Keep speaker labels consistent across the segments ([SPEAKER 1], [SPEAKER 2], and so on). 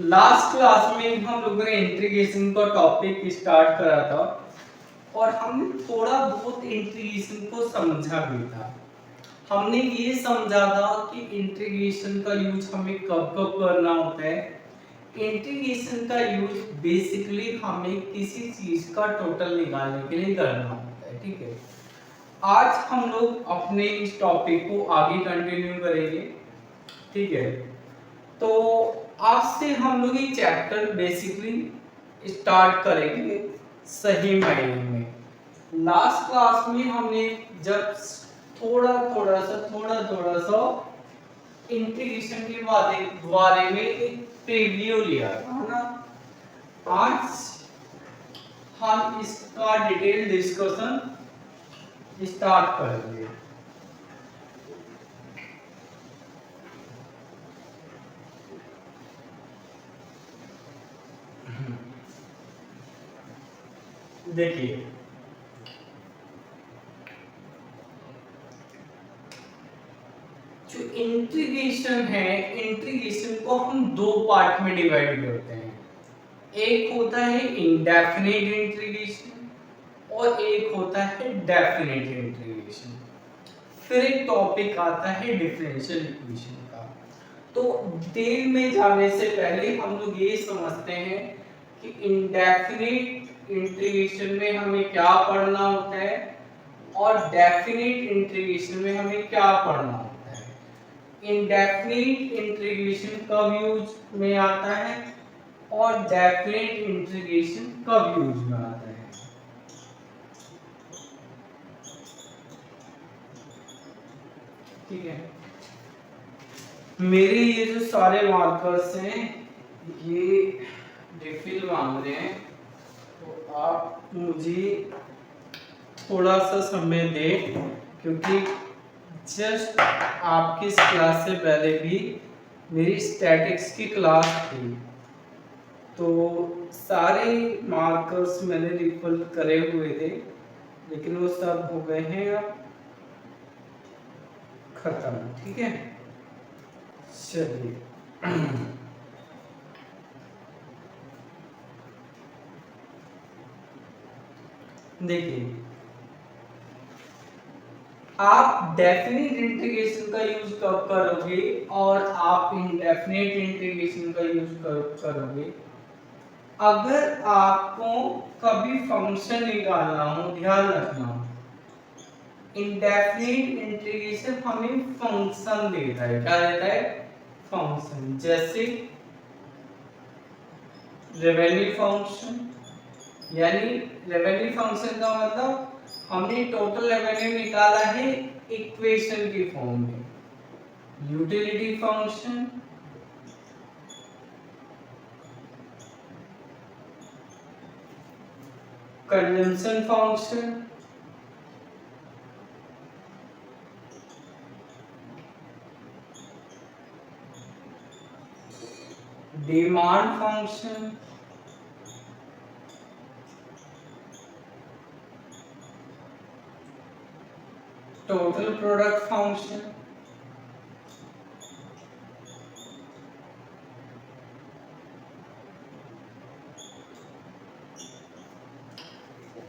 [SPEAKER 1] Last class में हम लोगों ने इंटीग्रेशन का टॉपिक स्टार्ट करा था और हमने थोड़ा बहुत इंटीग्रेशन को समझा भी था। हमने ये समझा था कि इंटीग्रेशन का यूज हमें कब कब करना होता है। इंटीग्रेशन का यूज बेसिकली हमें किसी चीज का टोटल निकालने के लिए करना होता है, ठीक है। आज हम लोग अपने इस टॉपिक को आगे कंटिन्यू करेंगे, ठीक है। तो आज से हम लोग ये चैप्टर बेसिकली स्टार्ट करेंगे सही मायने में। लास्ट क्लास में हमने जब थोड़ा थोड़ा सा इंटीग्रेशन के बारे में एक प्रीव्यू लिया था ना। आज हम इसका डिटेल डिस्कशन स्टार्ट करेंगे। देखिए, जो इंटीग्रेशन है, इंटीग्रेशन को हम दो पार्ट में डिवाइड करते हैं। एक होता है इंडेफिनिट इंटीग्रेशन और एक होता है डेफिनिट इंटीग्रेशन। फिर एक टॉपिक आता है डिफरेंशियल इक्वेशन का। तो डिटेल में जाने से पहले हम लोग ये समझते हैं कि इंडेफिनिट इंटीग्रेशन में हमें क्या पढ़ना होता है और डेफिनिट इंटीग्रेशन में हमें क्या पढ़ना होता है। इंडेफिनिट इंटीग्रेशन कब यूज में आता है और डेफिनिट इंटीग्रेशन कब यूज में आता है। ठीक है, मेरे ये जो सारे मार्कर्स हैं ये रिफिल मांग रहे हैं, तो आप मुझे थोड़ा सा समय दें, क्योंकि जस्ट आपकी इस क्लास से पहले भी मेरी स्टैटिक्स की क्लास थी, तो सारे मार्कर्स मैंने रिफिल करे हुए थे, लेकिन वो सब हो गए हैं अब खत्म। ठीक है, चलिए देखिए, आप डेफिनिट इंटीग्रेशन का यूज कब करोगे और आप इंडेफिनिट इंटीग्रेशन का यूज कब करोगे। अगर आपको कभी फंक्शन निकालना हो, ध्यान रखना, इंडेफिनिट इंटीग्रेशन हमें फंक्शन देता है। क्या देता है? फंक्शन। जैसे रेवेन्यू फंक्शन, यानी रेवेन्यू फंक्शन का मतलब हमने टोटल रेवेन्यू निकाला है इक्वेशन की फॉर्म में। Utility function, consumption function, demand function, total product function,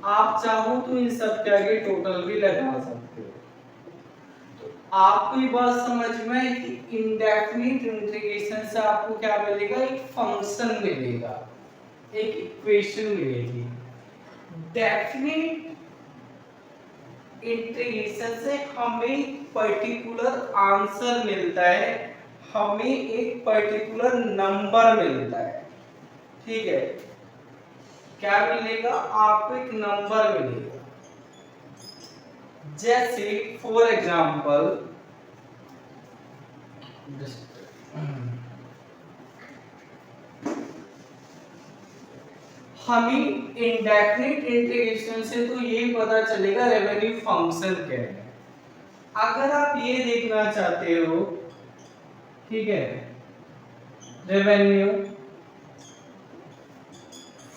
[SPEAKER 1] आप चाहो तो इन सब के आगे टोटल भी लगा सकते हो। तो आपको ये बात समझ में है कि इंडेफिनिट इंटीग्रेशन से आपको क्या मिलेगा? एक फंक्शन मिलेगा, एक इक्वेशन मिलेगी। डेफिनिट इंटीग्रेशन से हमें पर्टिकुलर आंसर मिलता है, हमें एक पर्टिकुलर नंबर मिलता है। ठीक है, क्या मिलेगा? आपको एक नंबर मिलेगा। जैसे फॉर एग्जांपल, हमें इंडेफिनिट इंटीग्रेशन से तो ये पता चलेगा रेवेन्यू फंक्शन क्या है। अगर आप ये देखना चाहते हो, ठीक है, revenue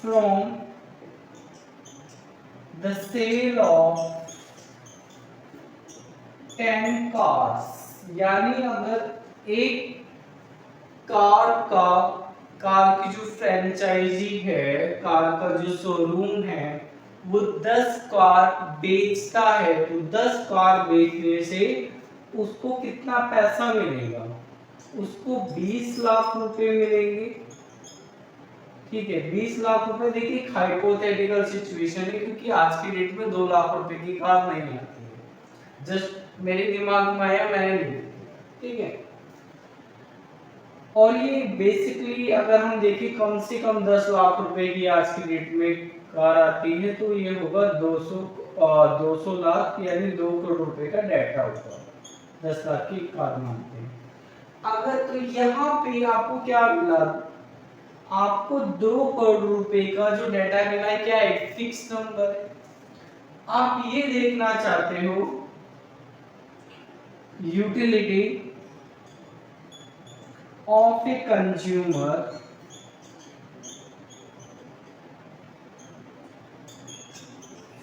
[SPEAKER 1] from the sale of 10 cars, यानी अगर एक कार का कार की जो फ्रेंचाइजी है, कार का जो शोरूम है, वो 10 कार बेचता है, तो 10 कार बेचने से उसको कितना पैसा मिलेगा? उसको 20 लाख रुपए मिलेंगे। ठीक है, 20 लाख रुपए। देखिए हाइपोथेटिकल सिचुएशन है, क्योंकि आज की डेट में 2 लाख रुपए की कार नहीं आती है। जस्ट मेरे दिमाग में आया, मैंने लिख दिया। ठीक है, और ये बेसिकली अगर हम देखें कम से कम 10 लाख रुपए की आज की डेट में कार आती है, तो ये होगा 200 लाख यानी 2 करोड़ रुपए का डाटा होगा। 10 लाख की कार मानते हैं अगर, तो यहाँ पे आपको क्या मिला? आपको 2 करोड़ रुपए का जो डाटा मिला है, क्या एक फिक्स नंबर है। आप ये देखना चाहते हो utility of a consumer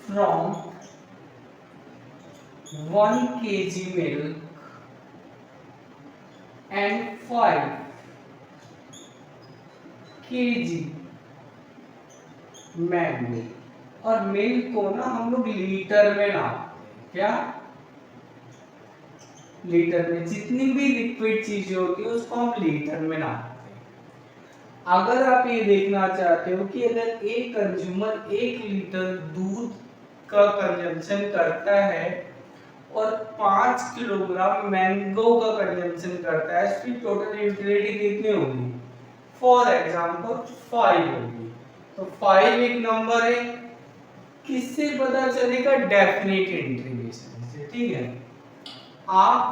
[SPEAKER 1] from 1 kg milk and 5 kg mango. और मिल्क को ना हम लोग लीटर में नापते हैं। क्या? लीटर में। जितनी भी लिक्विड चीजें होती है उसको हम लीटर में नापते हैं। अगर आप ये देखना चाहते हो कि अगर एक कंज्यूमर 1 लीटर दूध का कंजम्पशन करता है और 5 किलोग्राम मैंगो का कंजम्पशन करता है, इसकी टोटल यूटिलिटी कितनी होगी? फॉर एग्जांपल 5 होगी। तो 5 एक नंबर है। किससे पता चलेगा? डेफिनेट इंटीग्रेशन से। ठीक है, आप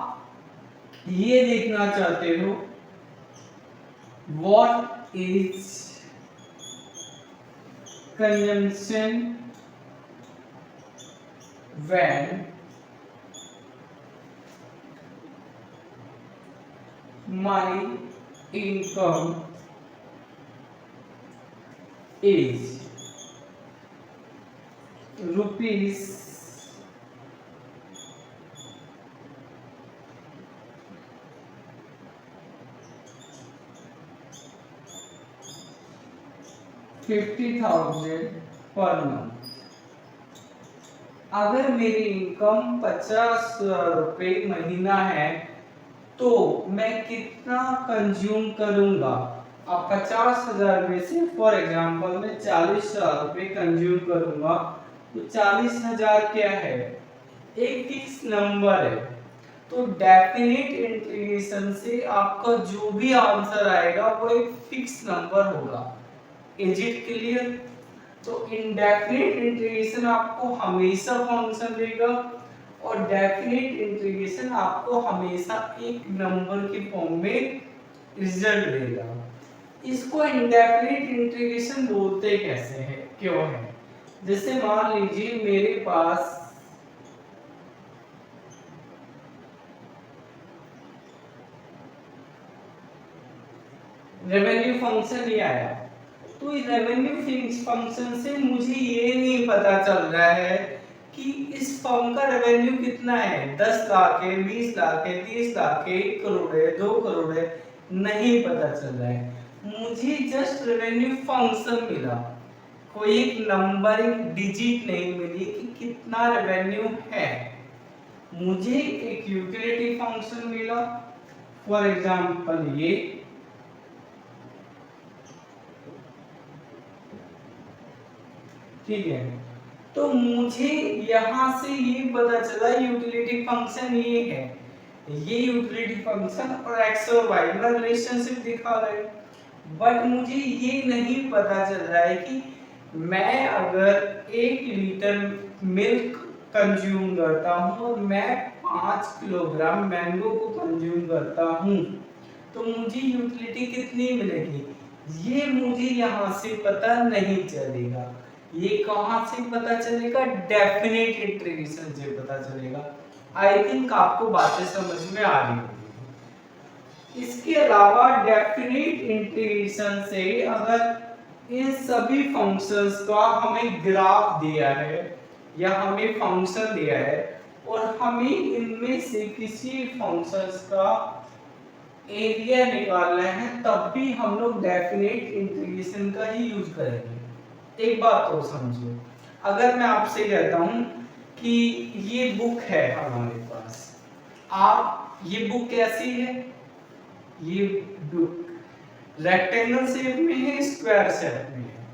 [SPEAKER 1] ये देखना चाहते हो what is consumption when my income is rupees 50,000 per month. अगर मेरी इनकम 50 रुपए महीना है तो मैं कितना कंज्यूम करूंगा? अब 50,000 में से फॉर एग्जांपल मैं 40,000 रुपए कंज्यूम करूंगा, तो 40,000 क्या है? एक फिक्स नंबर है। तो डेफिनेट इंटीग्रेशन से आपका जो भी आंसर आएगा वो एक फिक्स नंबर होगा। Is it clear? तो इंडेफिनिट इंटीग्रेशन आपको हमेशा फंक्शन देगा और डेफिनेट इंटीग्रेशन आपको हमेशा एक नंबर के फॉर्म में रिजल्ट देगा। इसको इंडेफिनिट इंटीग्रेशन बोलते कैसे हैं, क्यों है? जैसे मान लीजिए मेरे पास रेवेन्यू फंक्शन ये आया, तो इस रेवेन्यू फंक्शन से मुझे ये नहीं पता चल रहा है कि इस फर्म का रेवेन्यू कितना है, 10 लाख है, 20 लाख है, 30 लाख है, 1 करोड़ है, 2 करोड़ है, नहीं पता चल रहा है। मुझे जस्ट रेवेन्यू फंक्शन मिला, कोई एक नंबर, एक डिजिट नहीं मिली कि कितना रेवेन्यू है। मुझे एक यूटिलिटी फंक्शन मिला, फॉर एग्जांपल ये, ठीक है। तो मुझे यहाँ से ये पता चला यूटिलिटी फंक्शन ये है, ये यूटिलिटी फंक्शन और एक्स और वाई का रिलेशनशिप दिखा रहा है। बट मुझे ये नहीं पता चल रहा है कि मैं अगर 1 लीटर मिल्क कंज्यूम करता हूँ और मैं 5 किलोग्राम मैंगो को कंज्यूम करता हूँ, तो मुझे यूटिलिटी कितनी मिलेगी, ये मुझे यहाँ से पता नहीं चलेगा। ये कहां से पता चलेगा? डेफिनेट इंटीग्रेशन से पता चलेगा। आई थिंक आपको बातें समझ में आ रही होगी। इसके अलावा डेफिनेट इंटीग्रेशन से अगर इन सभी फंक्शंस का हमें ग्राफ दिया है या हमें फंक्शन दिया है और हमें इनमें से किसी फंक्शंस का एरिया निकालना है तब भी हम लोग डेफिनेट इंटीग्रेशन का ही यूज करेंगे। एक बात तो समझो, अगर मैं आपसे कहता हूं कि ये बुक है हमारे पास, आप ये बुक कैसी है, ये बुक रेक्टेंगल शेप में है स्क्वायर शेप में है,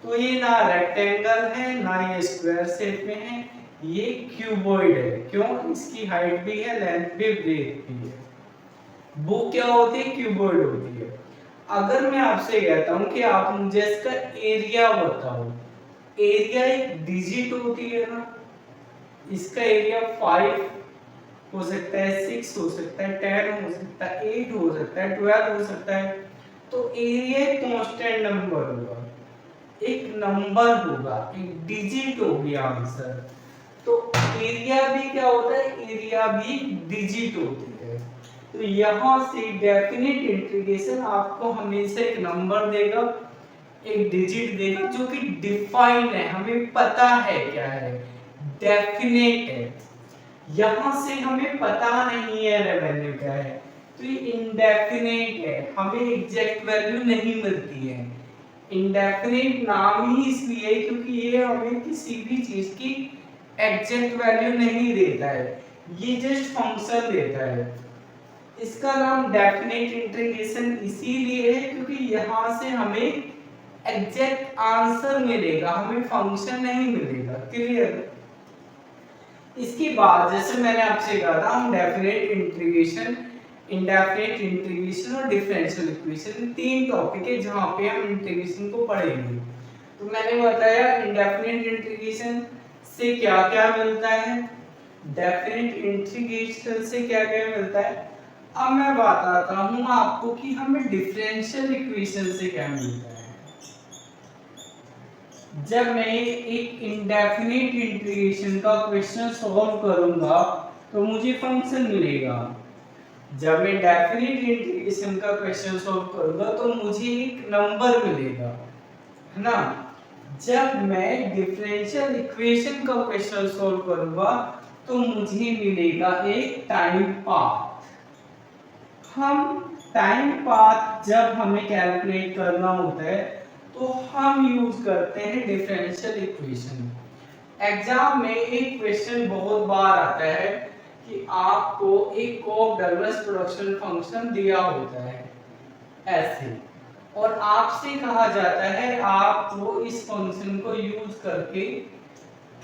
[SPEAKER 1] तो ये ना रेक्टेंगल है ना ये स्क्वायर शेप में है, ये क्यूबॉइड है। क्यों? इसकी हाइट भी है, लेंथ भी, ब्रेथ भी है। बुक क्या होती है? क्यूबॉइड होती है। अगर मैं आपसे कहता हूं कि आप मुझे इसका एरिया बताओ, एरिया एक डिजिट होती है ना, इसका एरिया 5 हो सकता है, 6 हो सकता है, 10 हो सकता है, 8 हो सकता है, 12 हो सकता है। तो एरिया एक कांस्टेंट नंबर होगा, एक नंबर होगा, एक डिजिट होगी आंसर। तो एरिया भी क्या होता है? एरिया भी डिजिट होती है। तो यहां से डेफिनेट इंटीग्रेशन आपको हमेशा एक नंबर देगा, एक डिजिट देगा जो कि डिफाइन है, हमें पता है क्या है, डेफिनेट है। यहां से हमें पता नहीं है रेवेन्यू क्या है, तो ये इंडेफिनेट है, हमें एग्जैक्ट वैल्यू नहीं मिलती है। इंडेफिनेट नाम ही इसलिए क्योंकि ये हमें किसी भी चीज की एग्जैक्ट वैल्यू नहीं देता है, ये जस्ट फंक्शन देता है। इसका नाम डेफिनेट इंटीग्रेशन इसीलिए है क्योंकि यहां से हमें एग्जैक्ट आंसर मिलेगा, हमें फंक्शन नहीं मिलेगा। क्लियर? इसके बाद जैसे मैंने आपसे कहा था, हम डेफिनेट इंटीग्रेशन, इंडेफिनेट इंटीग्रेशन और डिफरेंशियल इक्वेशन, तीन टॉपिक है जहां पे हम इंटीग्रेशन को पढ़ेंगे। तो मैंने बताया इंडेफिनेट इंटीग्रेशन से क्या क्या मिलता है, डेफिनेट इंटीग्रेशन से क्या क्या मिलता है। अब मैं बताता हूं आपको कि हमें डिफरेंशियल इक्वेशन से क्या मिलता है। जब मैं एक इंडेफिनिट इंटीग्रेशन का क्वेश्चन सॉल्व करूंगा तो मुझे फंक्शन मिलेगा। जब मैं डेफिनिट इंटीग्रेशन का क्वेश्चन सॉल्व करूंगा तो मुझे एक नंबर मिलेगा, है ना। जब मैं डिफरेंशियल इक्वेशन का क्वेश्चन सॉल्व करूंगा तो मुझे मिलेगा एक टाइम पाथ। हम टाइम पाथ जब हमें कैलकुलेट करना होता है तो हम यूज करते हैं डिफरेंशियल इक्वेशन। एग्जाम में एक क्वेश्चन बहुत बार आता है कि आपको एक कॉक डगलस प्रोडक्शन फंक्शन दिया होता है ऐसे, और आपसे कहा जाता है आपको इस फंक्शन को यूज करके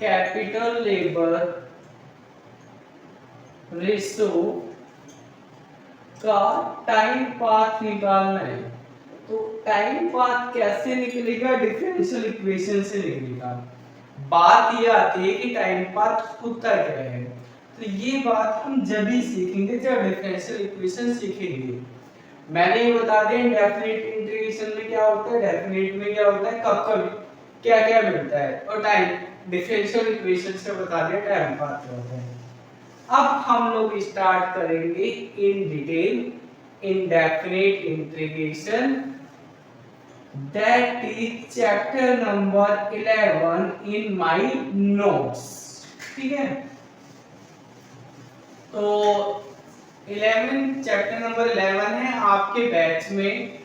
[SPEAKER 1] कैपिटल लेबर रेशो का टाइम पाथ निकालना है। तो टाइम पाथ कैसे निकलेगा? डिफरेंशियल इक्वेशन से निकलेगा। बात ये आती है कि टाइम पाथ होता क्या है, तो ये बात हम जब ही सीखेंगे जब डिफरेंशियल इक्वेशन सीखेंगे। मैंने ये बता दिया इंडेफिनिट इंटीग्रेशन में क्या होता है, डेफिनिट में क्या होता है, कब कब क्या क्या मिलता है, और टाइम डिफरेंशियल इक्वेशन से बता दिया टाइम पाथ क्या होता है। अब हम लोग स्टार्ट करेंगे in detail indefinite integration, that is chapter number 11 in my notes। ठीक है, तो 11 चैप्टर नंबर 11 है आपके बैच में,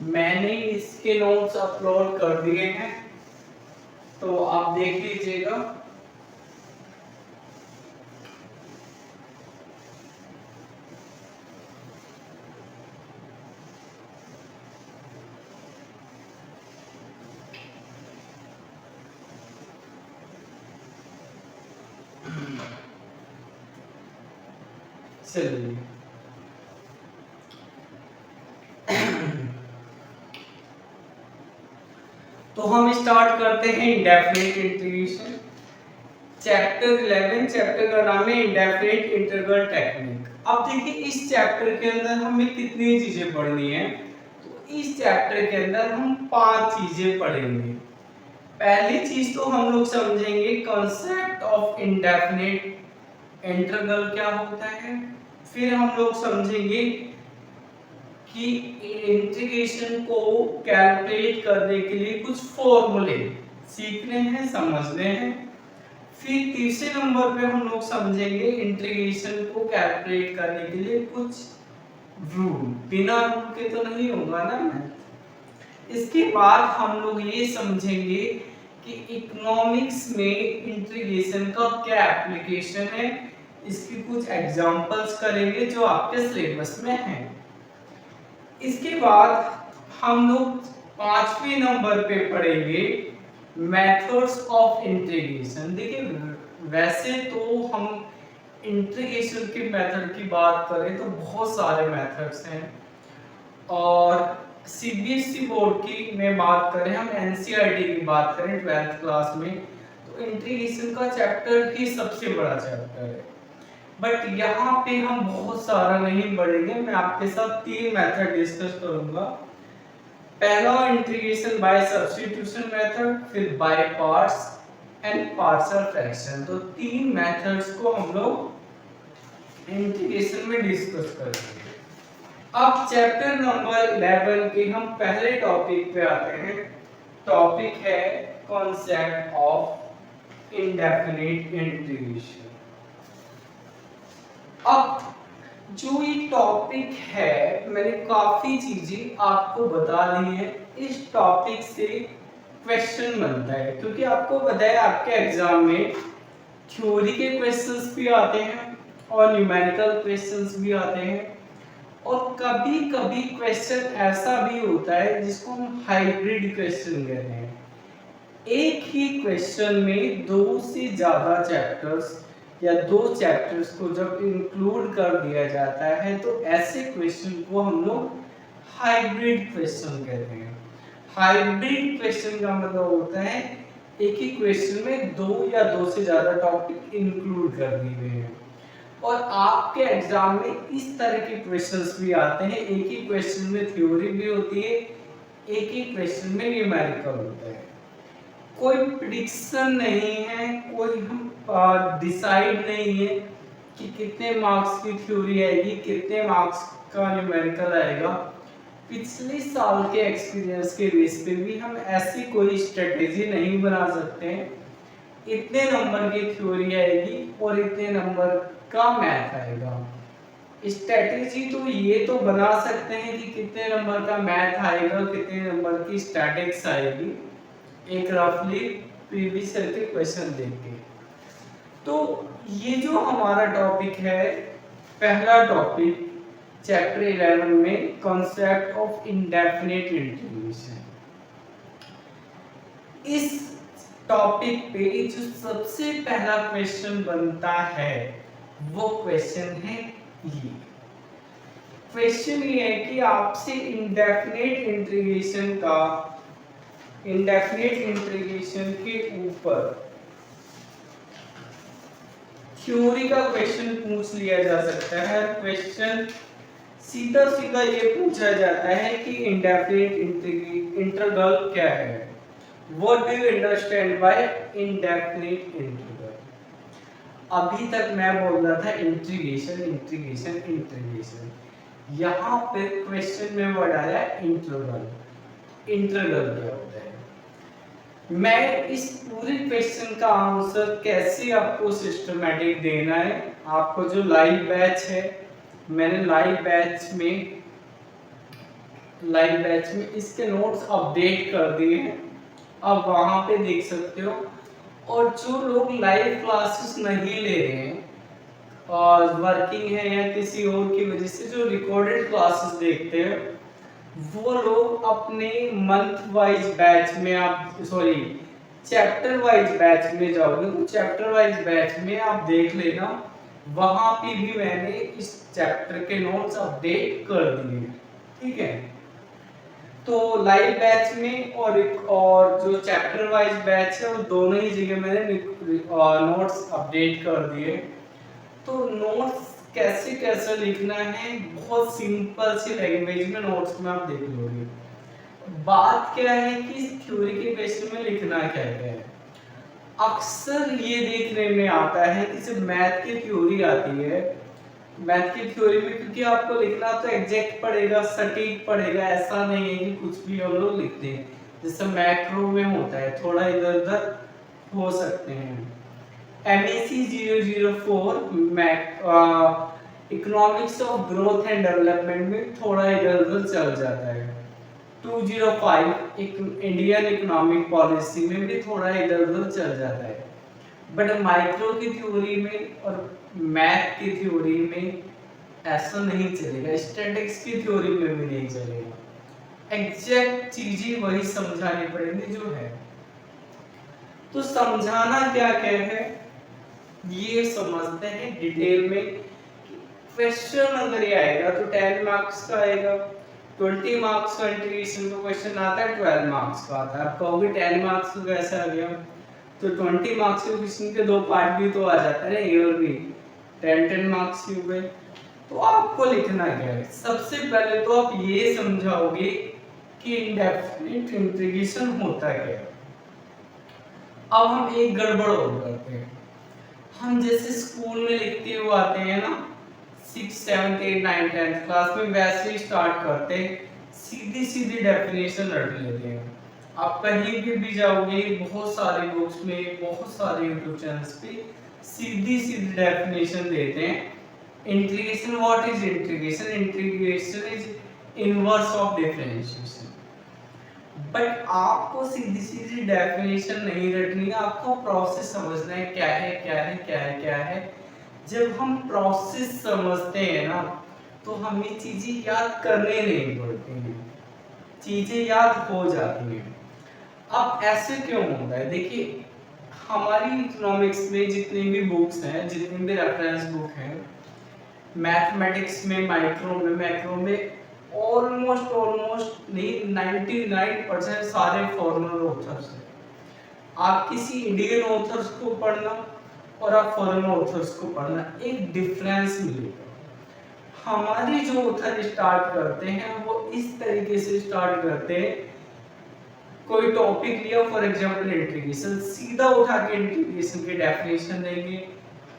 [SPEAKER 1] मैंने इसके नोट्स अपलोड कर दिए हैं, तो आप देख लीजिएगा। चलिए तो हम स्टार्ट करते हैं इंडेफिनिट इंटीग्रेशन चैप्टर 11। चैप्टर का नाम है इंडेफिनिट इंटीग्रल टेक्निक। अब देखिए इस चैप्टर के अंदर हमें कितनी चीजें पढ़नी है, तो इस चैप्टर के अंदर हम 5 चीजें पढ़ेंगे। पहली चीज तो हम लोग समझेंगे कॉन्सेप्ट ऑफ इंडेफिनिट इंटीग्रल क्या होता है, फिर हम लोग समझेंगे कि इंटीग्रेशन को कैलकुलेट करने के लिए कुछ फॉर्मूले सीखने हैं, समझने हैं। फिर तीसरे नंबर पे हम लोग समझेंगे इंटीग्रेशन को कैलकुलेट करने के लिए कुछ रूल, बिना रूल के तो नहीं होगा ना मैथ। इसके बाद हम लोग ये समझेंगे कि इकोनॉमिक्स में इंटीग्रेशन का क्या एप्लीकेशन है, इसकी कुछ एग्जांपल्स करेंगे जो आपके सिलेबस में हैं। इसके बाद हम लोग 5वें नंबर पे पढ़ेंगे मेथड्स ऑफ इंटीग्रेशन। देखिए वैसे तो हम इंटीग्रेशन के मेथड की बात करें तो बहुत सारे मेथड्स हैं, और सीबीएसई बोर्ड की में बात करें, हम एनसीईआरटी की बात करें 12th क्लास में, तो इंटीग्रेशन का चैप्टर ही सबसे बड़ा चैप्टर है। बट यहाँ पे हम बहुत सारा नहीं पढ़ेंगे, मैं आपके साथ 3 मेथड डिस्कस करूंगा। पहला इंटीग्रेशन बाय सब्स्टिट्यूशन मेथड, फिर by parts and partial fraction. तो 3 मेथड्स को हम लोग इंटीग्रेशन में डिस्कस करेंगे। अब चैप्टर नंबर 11 के हम पहले टॉपिक पे आते हैं। टॉपिक है कॉन्सेप्ट ऑफ इंडेफिनिट इंटीग्रेशन। अब जो ये टॉपिक है, मैंने काफी चीजें आपको बता दी है। इस टॉपिक से क्वेश्चन बनता है, क्योंकि आपको पता है आपके एग्जाम में थ्योरी के क्वेश्चंस भी आते हैं और न्यूमेरिकल क्वेश्चंस भी आते हैं, और कभी कभी क्वेश्चन ऐसा भी होता है जिसको हम हाइब्रिड क्वेश्चन कहते हैं। एक ही क्वेश्चन में 2 से ज्यादा चैप्टर्स या 2 चैप्टर्स को जब इंक्लूड कर दिया जाता है तो ऐसे क्वेश्चन को हम लोग हाइब्रिड क्वेश्चन कहते हैं। हाइब्रिड क्वेश्चन का मतलब होता है एक ही क्वेश्चन में 2 या 2 से ज्यादा टॉपिक इंक्लूड कर दिए गए हैं। और आपके एग्जाम में इस तरह के क्वेश्चंस भी आते हैं, एक ही क्वेश्चन में थ्योरी भी होती है, एक ही क्वेश्चन में न्यूमेरिकल होता है। कोई प्रेडिक्शन नहीं है, कोई हम डिसाइड नहीं है कि कितने मार्क्स की थ्योरी आएगी, कितने मार्क्स का न्यूमेरिकल आएगा। पिछले साल के एक्सपीरियंस के बेस पे भी हम ऐसी कोई स्ट्रेटेजी नहीं बना सकते हैं इतने नंबर की थ्योरी आएगी और इतने नंबर का मैथ आएगा। स्ट्रेटेजी तो ये तो बना सकते हैं कि कितने नंबर का मैथ आएगा, कितने नंबर की स्टैटिक्स आएगी, एक रफली प्रीवियस ईयर के क्वेश्चन देख के। तो ये जो हमारा टॉपिक है, पहला टॉपिक चैप्टर 11 में कॉन्सेप्ट ऑफ इंडेफिनिट इंटीग्रेशन। इस टॉपिक पे जो सबसे पहला क्वेश्चन बनता है वो क्वेश्चन है ये। क्वेश्चन ये है कि आपसे इंडेफिनिट इंटीग्रेशन के ऊपर थ्योरी का क्वेश्चन पूछ लिया जा सकता है। क्वेश्चन सीधा सीधा ये पूछा जाता है कि इंडेफिनिट इंटीग्रल क्या है। What do you understand by indefinite integral? अभी तक मैं बोल रहा था इंटीग्रेशन इंटीग्रेशन इंटीग्रेशन, यहाँ पे क्वेश्चन में वर्ड आया इंटीग्रल। इंटीग्रल क्या होता है? मैं इस पूरे क्वेश्चन का आंसर कैसे आपको सिस्टमैटिक देना है, आपको जो लाइव बैच है, मैंने लाइव बैच में इसके नोट्स अपडेट कर दिए हैं, आप वहां पे देख सकते हो। और जो लोग लाइव क्लासेस नहीं ले रहे हैं और वर्किंग है या किसी और की वजह से जो रिकॉर्डेड क्लासेस देखते हैं, वो लोग अपने मंथ वाइज बैच में चैप्टर वाइज बैच में जाओगे तो चैप्टर वाइज बैच में आप देख लेना, वहां पे भी मैंने इस चैप्टर के नोट्स अपडेट कर दिए। ठीक है, तो लाइव बैच में और जो चैप्टर वाइज बैच है वो दोनों ही जगह मैंने नोट्स अपडेट कर दिए। तो नोट्स कैसे लिखना है, बहुत सिंपल सी लैंग्वेज में नोट्स में आप देख लोगे। बात क्या है कि थ्योरी के क्वेश्चन में लिखना क्या है। अक्सर ये देखने में आता है कि जब मैथ की थ्योरी आती है, मैथ की थ्योरी में क्योंकि आपको लिखना तो एग्जैक्ट पड़ेगा, सटीक पड़ेगा, ऐसा नहीं है कि कुछ भी हम लोग लिखते हैं जैसे मैक्रो में होता है, थोड़ा इधर उधर हो सकते हैं। MEC 004 economics of growth and development में थोड़ा इधर उधर चल जाता है। 205 इंडियन इकोनॉमिक पॉलिसी में भी थोड़ा इधर उधर चल जाता है। बट माइक्रो की थ्योरी में और मैथ की थ्योरी में ऐसा नहीं चलेगा, स्टैटिक्स की थ्योरी में भी नहीं चलेगा। एग्जैक्ट चीजें वही समझानी पड़ेंगी जो है। तो समझाना क्या क्या है ये समझते हैं डिटेल में। क्वेश्चन अगर ये आएगा तो 10 मार्क्स का आएगा, 20 मार्क्स का इंटीग्रेशन का क्वेश्चन आता है, 12 मार्क्स का आता है। आप कहोगे 10 मार्क्स का कैसे आ गया, तो 20 मार्क्स के क्वेश्चन के दो पार्ट भी तो आ जाता है ये और भी, 10 मार्क्स के हो गए। तो आपको लिखना क्या है, सबसे पहले तो आप ये समझाओगे कि इंडेफिनिट इंटीग्रेशन होता क्या है। अब हम एक गड़बड़ और करते हैं, हम जैसे स्कूल में लिखते हुए आते हैं ना 6, 7, 8, 9, 10 क्लास में, वैसे ही स्टार्ट करते हैं, सीधी सीधी डेफिनेशन रट लेते हैं। आप कहीं भी जाओगे, बहुत सारी बुक्स में, बहुत सारे यूट्यूब चैनल्स पे सीधी सीधी डेफिनेशन देते हैं। Integration, what is integration? Integration is inverse of differentiation. But आपको सीधी सीधी डेफिनेशन नहीं रटनी है, आपको प्रोसेस समझना है, क्या है क्या है क्या है क्या है। जब हम प्रोसेस समझते हैं ना तो हमें चीजें याद करने नहीं पड़ती हैं, चीजें याद हो जाती हैं। अब ऐसे क्यों होता है, देखिए हमारी इकोनॉमिक्स में जितनी भी बुक्स हैं, जितनी भी रेफरेंस बुक हैं, मैथमेटिक्स में, माइक्रो में, मैक्रो में, ऑलमोस्ट नहीं 99% सारे फॉरेनर ऑथर्स हैं। आप किसी इंडियन ऑथर्स को पढ़ना और आप फॉरेन ऑथर्स को पढ़ना, एक डिफरेंस मिलेगा। हमारी जो ऑथर स्टार्ट करते हैं वो इस तरीके से स्टार्ट करते हैं, कोई टॉपिक लिया फॉर एग्जांपल इंटीग्रेशन, सीधा उठा के इंटीग्रेशन की डेफिनेशन देंगे,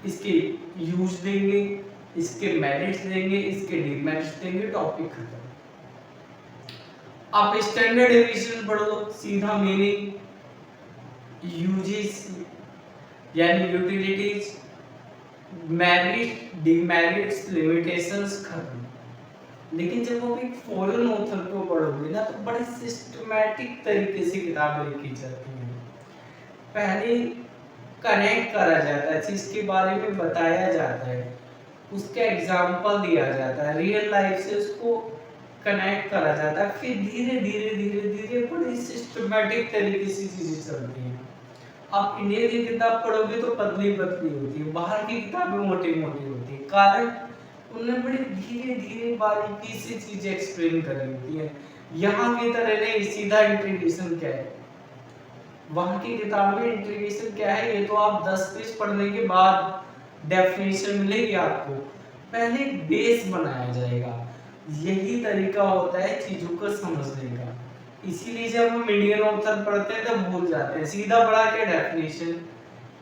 [SPEAKER 1] इसके यूज देंगे, इसके मेरिट्स देंगे, इसके डिमेरिट्स देंगे, टॉपिक खत्म। आप स्टैंडर्ड डेविएशन पढ़ लो, सीधा मीनिंग, यूजेस यानी यूटिलिटीज, मेरिट, डिमेरिट्स, लिमिटेशंस, खत्म। लेकिन जब आप एक फॉरेन ऑथर को पढ़ोगे ना तो बड़े सिस्टमैटिक तरीके से किताबें लिखी जाती हैं। पहले कनेक्ट करा जाता है, चीज के बारे में बताया जाता है, उसका एग्जाम्पल दिया जाता है, रियल लाइफ से उसको कनेक्ट करा जाता है, फिर धीरे धीरे धीरे धीरे बड़ी सिस्टमैटिक तरीके से चीजें चलती हैं। आप इंडिया की किताब पढ़ोगे तो पतली पतली होती है, बाहर की किताबें मोटी मोटी होती है, कारण उन्होंने बड़ी धीरे धीरे बारीकी से चीजें एक्सप्लेन करी होती है। यहाँ की तरह नहीं सीधा इंटीग्रेशन क्या है, वहां की किताब में इंटीग्रेशन क्या है ये तो आप 10 पेज पढ़ने के बाद डेफिनेशन मिलेगी आपको, पहले बेस बनाया जाएगा। यही तरीका होता है चीजों को समझने का। इसीलिए जब हम इंडियन ऑथर पढ़ते हैं तो भूल जाते हैं, सीधा पढ़ा के डेफिनेशन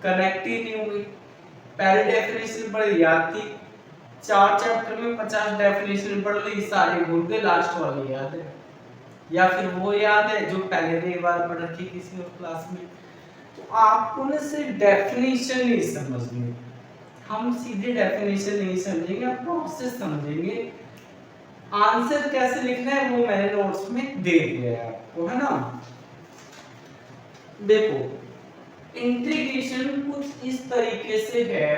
[SPEAKER 1] कनेक्ट ही नहीं हुई। पहले डेफिनेशन पढ़ी याद थी, 4 चैप्टर में 50 डेफिनेशन पढ़ ली, सारी भूल गए, लास्ट वाली याद है, या फिर वो याद है जो पहले ने एक बार पढ़ रखी किसी और क्लास में। तो आपको ना सिर्फ डेफिनेशन नहीं समझनी, हम सीधे डेफिनेशन नहीं समझेंगे, आप प्रोसेस समझेंगे। आंसर कैसे लिखना है वो मैंने नोट्स में दे दिया है आपको, है ना। देखो इंटीग्रेशन कुछ इस तरीके से है,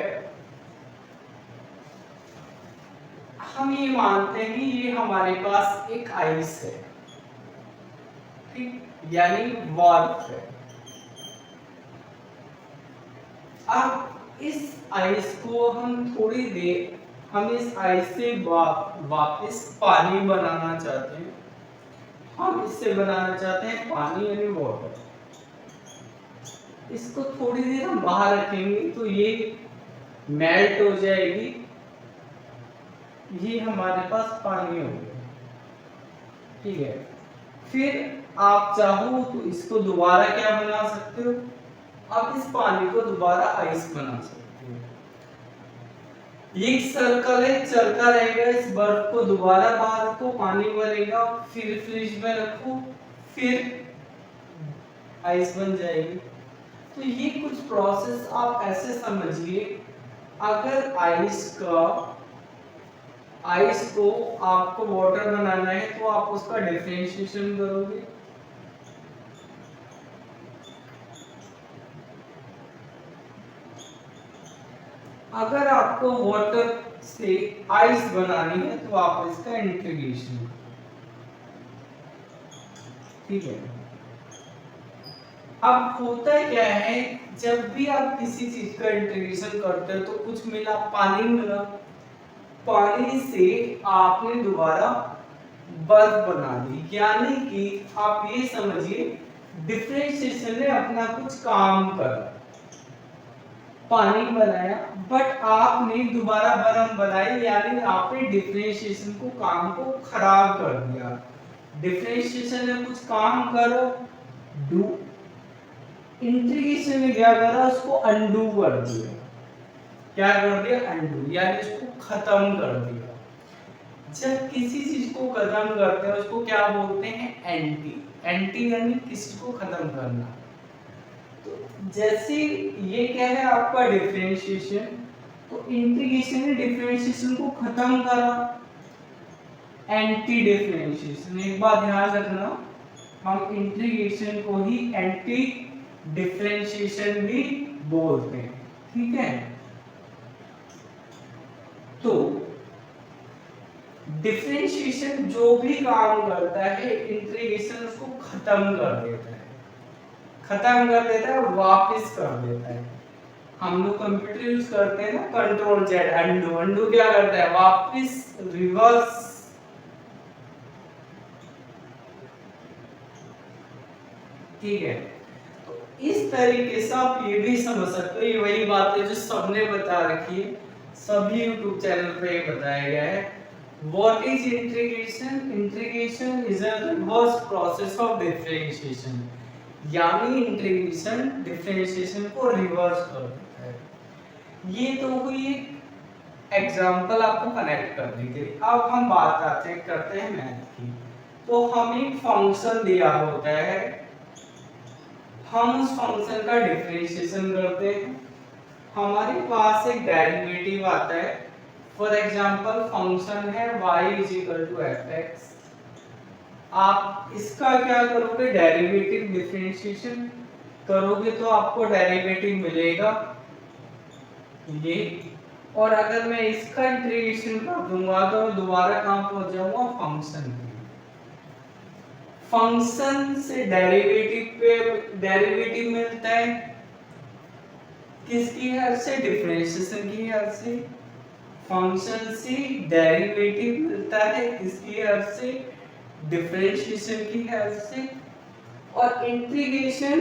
[SPEAKER 1] हम ये मानते हैं कि ये हमारे पास एक आइस है, ठीक, यानी वार्प है। अब इस आइस को हम थोड़ी देर, हम इस आइस से वापस पानी बनाना चाहते हैं, हम इससे बनाना चाहते हैं पानी यानी वाटर। इसको थोड़ी देर हम बाहर रखेंगे तो ये मेल्ट हो जाएगी, ये हमारे पास पानी हो गया, ठीक है। फिर आप चाहो तो इसको दोबारा क्या बना सकते हो, आप इस पानी को दोबारा आइस बना सकते हो। ये सर्कल है, चलता रहेगा, इस बर्फ को दोबारा बाहर रखो, पानी बनेगा, फिर फ्रिज में रखो, फिर आइस बन जाएगी। तो ये कुछ प्रोसेस आप ऐसे समझिए, अगर आइस का आइस को आपको वाटर बनाना है तो आप उसका डिफरेंशिएशन करोगे। अगर आपको वाटर से आइस बनानी है तो आप इसका इंटीग्रेशन, ठीक है। अब होता क्या है, जब भी आप किसी चीज का इंटीग्रेशन करते हो तो कुछ मिला, पानी मिला, पानी से आपने दोबारा बर्फ बना दी, यानी कि आप ये समझिए डिफरेंशिएशन ने अपना कुछ काम करा, पानी बनाया बट आपने दोबारा बर्फ बनाई, यानी आपने डिफरेंशिएशन को काम को खराब कर दिया। डिफरेंशिएशन ने कुछ काम करो, डू, इंटीग्रेशन ने क्या करा, उसको अनडू कर दिया। क्या कर दिया? अनडू, यानी इसको खत्म कर दिया। जब किसी चीज को खत्म करते हैं उसको क्या बोलते हैं? एंटी। एंटी यानी किसी को खत्म करना। तो जैसे ये क्या है आपका डिफरेंशिएशन, तो इंटीग्रेशन ने डिफरेंशिएशन को खत्म करा, एंटी डिफरेंशिएशन। एक बात ध्यान रखना, हम इंटीग्रेशन को ही एंटी डिफरेंशिएशन भी बोलते हैं, ठीक है। तो डिफरेंशिएशन जो भी काम करता है, इंटीग्रेशन उसको खत्म कर देता है, खत्म कर देता है, वापस कर देता है। हम लोग कंप्यूटर यूज करते हैं ना, कंट्रोल जेड, अनडू। अनडू क्या करता है? वापस, रिवर्स। ठीक है, तो इस तरीके से आप ये भी समझ सकते हो, ये वही बात है जो सबने बता रखी है, सभी यूट्यूब चैनल पे ये बताया गया है। What is integration? Integration is a reverse process of differentiation. यानी इंटीग्रेशन डिफरेंशिएशन को रिवर्स कर देता है। ये तो हुई एक एग्जांपल आपको कनेक्ट करने के लिए। अब हम बात करते हैं मैथ की। तो हमें एक फंक्शन दिया होता है, हम उस फंक्शन का डिफरेंशिएशन करते हैं, हमारे पास एक डेरिवेटिव आता है। फॉर एग्जाम्पल फंक्शन है y = fx, आप इसका क्या करोगे? डेरिवेटिव डिफरेंशिएशन करोगे तो आपको डेरिवेटिव मिलेगा ये, और अगर मैं इसका इंटीग्रेशन कर दूंगा तो मैं दोबारा कहां पहुंच जाऊंगा? फंक्शन पे। फंक्शन से डेरिवेटिव मिलता है किसकी हेल्प से? डिफरेंशिएशन की हेल्प से। फंक्शन से डेरिवेटिव मिलता है किसकी हेल्प से? डिफरेंशिएशन की हेल्प से। और इंटीग्रेशन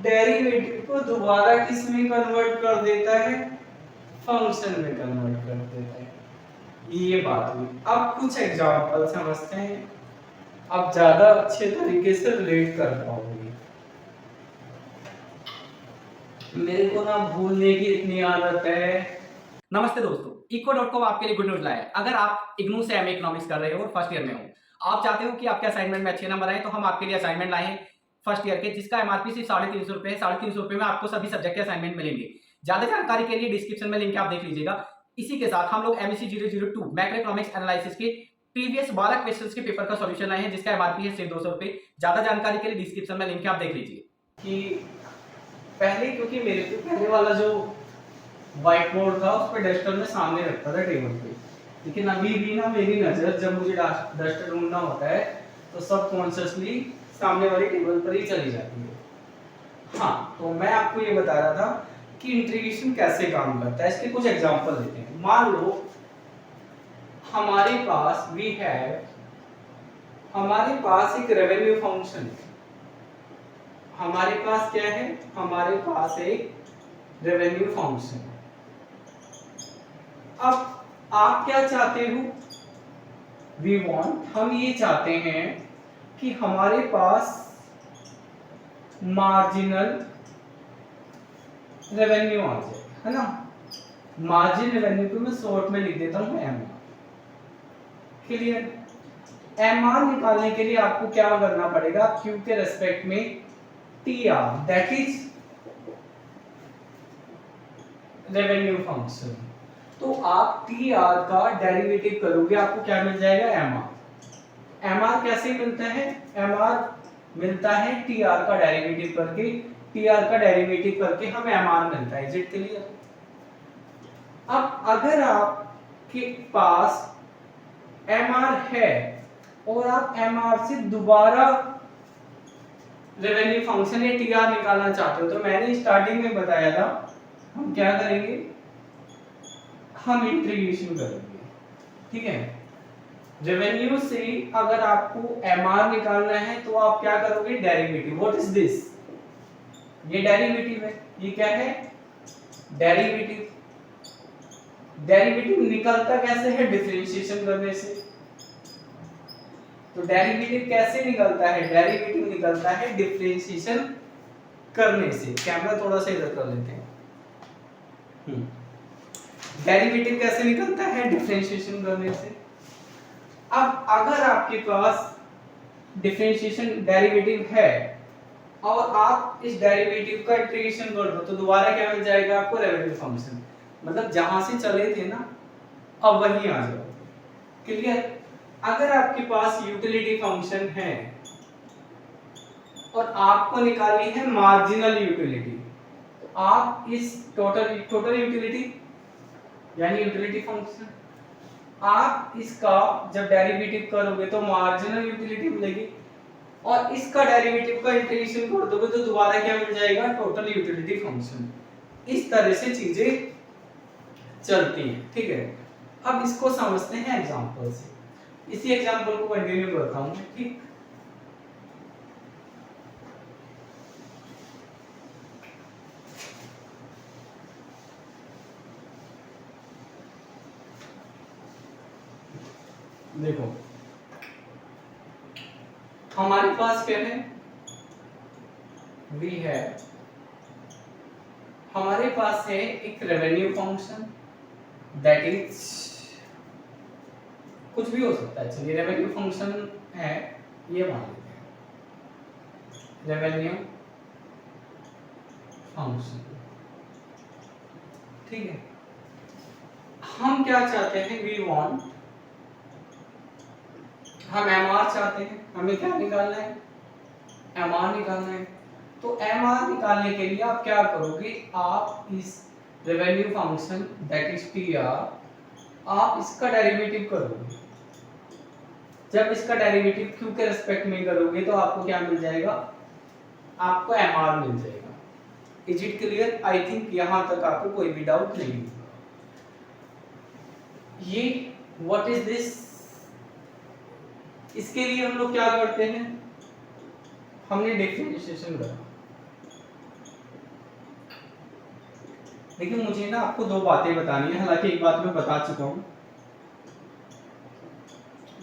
[SPEAKER 1] डेरिवेटिव को दोबारा किस में कन्वर्ट कर देता है? फंक्शन में कन्वर्ट कर देता है। ये बात हुई। अब कुछ एग्जांपल समझते हैं, आप ज्यादा अच्छे तरीके से रिलेट कर पाओगे। मेरे को ना भूलने की इतनी आदत है।
[SPEAKER 2] नमस्ते दोस्तों, eco.com आपके लिए गुड न्यूज लाया है। अगर आप इग्नू से एमए इकोनॉमिक्स कर रहे हो और फर्स्ट ईयर में हो, आप चाहते हो कि आपके असाइनमेंट में अच्छे नंबर आए, तो हम आपके लिए असाइनमेंट लाए हैं फर्स्ट ईयर के, जिसका एमआरपी सिर्फ 350 रुपए है। 350 रुपए में आपको सभी सब्जेक्ट के असाइनमेंट मिलेंगे। ज्यादा जानकारी के लिए डिस्क्रिप्शन में लिंक आप देख लीजिएगा। इसी के साथ हम लोग MEC 002 मैक्रो इकोनॉमिक्स एनालिसिस के प्रीवियस 12 क्वेश्चंस के पेपर का सॉल्यूशन लाए हैं, जिसका एमआरपी है सिर्फ 200 रुपए। ज्यादा जानकारी के लिए डिस्क्रिप्शन में लिंक आप देख लीजिए।
[SPEAKER 1] कि पहले, क्योंकि मेरे को पहले वाला जो व्हाइट बोर्ड था उस पर डस्टर में सामने रखता था टेबल पे, लेकिन अभी भी ना मेरी नजर जब मुझे डस्टर ढूंढना होता है तो सबकॉन्शियसली सामने वाली टेबल पर ही चली जाती है। हाँ, तो मैं आपको ये बता रहा था कि इंटीग्रेशन कैसे काम करता है। इसके कुछ एग्जांपल देते हैं। मान लो हमारे पास एक रेवेन्यू फंक्शन है। हमारे पास क्या है? हमारे पास एक रेवेन्यू फंक्शन। अब आप क्या चाहते हो? हम ये चाहते हैं कि हमारे पास मार्जिनल रेवेन्यू आ जाए, है ना। मार्जिन रेवेन्यू को मैं शॉर्ट में लिख देता हूं MR। क्लियर? MR निकालने के लिए आपको क्या करना पड़ेगा? Q के रेस्पेक्ट में TR, that is revenue function. तो आप टी आर का डेरिवेटिव करोगे, आपको क्या मिल जाएगा, एम आर। एम आर कैसे मिलता है, एम आर मिलता है टी आर का डेरिवेटिव करके, टी आर का डेरिवेटिव करके हमें एम आर मिलता है। Is it clear? अब अगर आपके पास एम आर है और आप एम आर से दोबारा रेवेन्यू फंक्शन या टी आर निकालना चाहते हो, तो मैंने स्टार्टिंग में बताया था हम क्या करेंगे, हम इंटीग्रेशन करेंगे। ठीक है, रेवेन्यू से अगर आपको एम आर निकालना है तो आप क्या करोगे, डेरिवेटिव। व्हाट इज दिस, ये डेरिवेटिव है, ये क्या है, डेरिवेटिव। डेरिवेटिव निकलता कैसे है, डिफरेंशिएशन करने से। तो डेरिवेटिव कैसे निकलता है, डेरिवेटिव निकलता है डिफरेंशिएशन करने से। कैमरा थोड़ा सा इधर कर लेते हैं। डेरिवेटिव कैसे निकलता है, डिफरेंशिएशन करने से। अब अगर आपके पास डिफरेंशिएशन डेरिवेटिव है और आप इस डेरिवेटिव का इंटीग्रेशन कर दो, तो दोबारा क्या मिल जाएगा आपको, रेवेन्यू फंक्शन। मतलब जहां से चले थे ना, अब वहीं आ जाओ। क्लियर? अगर आपके पास यूटिलिटी फंक्शन है और आपको निकालनी है मार्जिनल यूटिलिटी, तो आप इस टोटल यूटिलिटी यानी यूटिलिटी फंक्शन, आप इसका जब डेरिवेटिव करोगे तो मार्जिनल यूटिलिटी मिलेगी, और इसका डेरिवेटिव का इंटीग्रेशन कर दोगे तो दोबारा क्या मिल जाएगा, टोटल यूटिलिटी फंक्शन। इस तरह से चीजें चलती हैं। ठीक है, अब इसको समझते हैं एग्जांपल से। इसी एग्जांपल को कंटिन्यू करता हूं। ठीक, देखो हमारे पास क्या है, वी है, हमारे पास है एक रेवेन्यू फंक्शन दैट इज, कुछ भी हो सकता है, चलिए रेवेन्यू फंक्शन है, ये मान लेते हैं रेवेन्यू फंक्शन। ठीक है, हम क्या चाहते हैं, वी वांट, हम एम आर चाहते हैं। हमें क्या निकालना है, एम आर निकालना है। तो एम आर निकालने के लिए आप क्या करोगे, आप इस revenue function that is T R, आप इसका डेरिवेटिव करोगे। जब इसका डेरिवेटिव क्यू के रिस्पेक्ट में करोगे तो आपको क्या मिल जाएगा, आपको एम आर मिल जाएगा। Is it clear? I think यहां तक आपको कोई भी डाउट नहीं होगा। ये व्हाट इज दिस, इसके लिए हम लोग क्या करते हैं, हमने डिफरेंशिएशन करा। देखिए मुझे ना आपको दो बातें बतानी है, हालांकि एक बात मैं बता चुका हूं।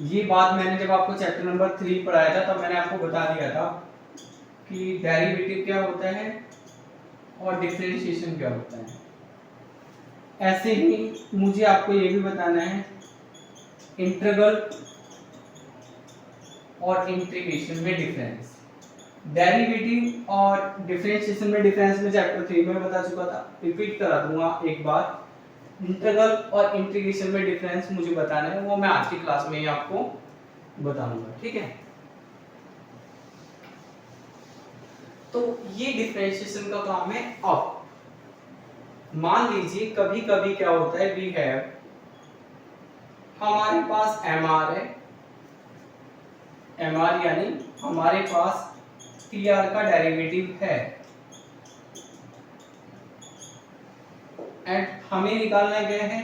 [SPEAKER 1] ये बात मैंने जब आपको चैप्टर नंबर 3 पढ़ाया था तब मैंने आपको बता दिया था कि डेरिवेटिव क्या होता है और डिफरेंशिएशन क्या होता है। ऐसे ही मुझे आपको ये भी बताना है इंटीग्रल और इंटीग्रेशन में डिफरेंस। डेरिवेटिव और डिफरेंशिएशन में डिफरेंस में चैप्टर 3 में बता चुका था, रिपीट करा दूंगा एक बार। इंटीग्रल और इंटीग्रेशन में डिफरेंस मुझे बताना है, वो मैं आज की क्लास में ही आपको बताऊंगा। ठीक है, तो ये डिफरेंशिएशन का काम है। अब मान लीजिए कभी कभी क्या होता है, वी हैव, हमारे पास एम आर है, एम आर यानी हमारे पास टी आर का डेरिवेटिव है, एंड हमें निकालना क्या है,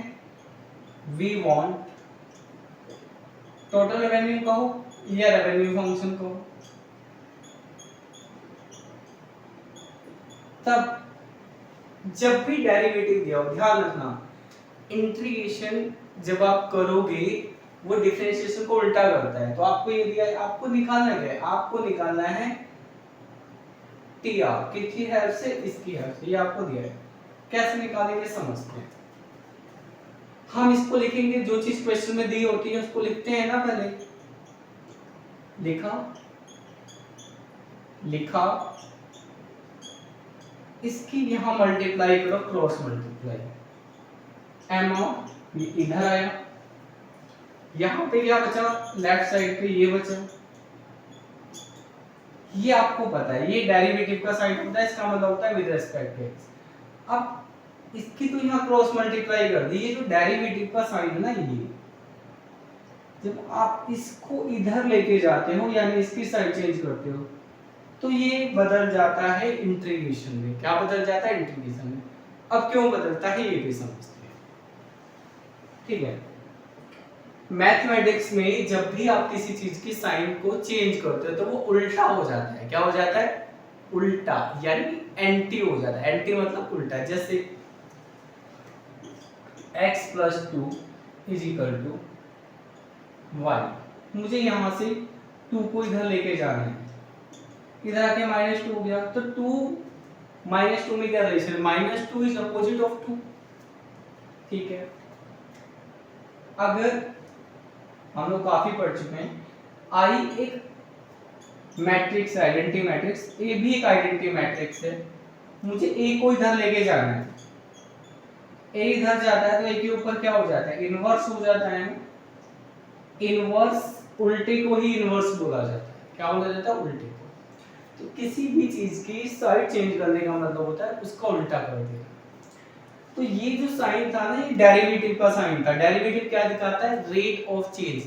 [SPEAKER 1] वी वांट टोटल रेवेन्यू कहो या रेवेन्यू फंक्शन कहो। तब जब भी डेरिवेटिव दिया हो, ध्यान रखना इंटीग्रेशन जब आप करोगे वो डिफरेंशिएशन को उल्टा करता है। तो आपको ये दिया है, आपको निकालना क्या है, आपको निकालना है टी आर, किसकी हेल्प से, इसकी हेल्प से, ये आपको दिया है। कैसे निकालेंगे समझते हैं। हम इसको लिखेंगे, जो चीज क्वेश्चन में दी होती है उसको लिखते हैं ना, पहले लिखा, इसकी यहां मल्टीप्लाई करो, क्रॉस मल्टीप्लाई, एम आर ये इधर आया, यहाँ पे क्या बचा, लेफ्ट साइड पे ये बचा, ये आपको पता है ये डेरिवेटिव का साइन होता है, इसका मतलब होता है विद रिस्पेक्ट टू एक्स। अब इसकी तो यहाँ क्रॉस मल्टीप्लाई कर दी, ये जो डेरिवेटिव का साइन है ना, ये जब आप इसको इधर लेके जाते हो यानी इसकी साइड चेंज करते हो तो ये बदल जाता है इंटीग्रेशन में। क्या बदल जाता है, इंटीग्रेशन में। अब क्यों बदलता है ये भी समझते हैं, ठीक है। मैथमेटिक्स में जब भी आप किसी चीज की साइन को चेंज करते हो तो वो उल्टा हो जाता है। क्या हो जाता है, उल्टा, यानी एंटी हो जाता है। एंटी मतलब उल्टा। जैसे x + 2 = y, मुझे यहां से 2 को इधर लेके जाना है, इधर आके -2 हो गया, तो 2 -2 में क्या रिलेशन, -2 इज अपोजिट ऑफ 2, ठीक है। अगर हम लोग काफी पढ़ चुके हैं, आई एक मैट्रिक्स है, आइडेंटिटी मैट्रिक्स, ए भी एक आइडेंटिटी मैट्रिक्स है, मुझे ए को इधर लेके जाना है, ए इधर जाता है तो ए के ऊपर क्या हो जाता है, इनवर्स हो जाता है। इनवर्स, उल्टे को ही इनवर्स बोला जाता है। क्या बोला जाता है, उल्टे को। तो किसी भी चीज की साइड चेंज करने का मतलब होता है उसका उल्टा कर देना। तो ये जो साइन था ना, ये डेरिवेटिव का साइन था। डेरिवेटिव क्या दिखाता है, रेट ऑफ चेंज।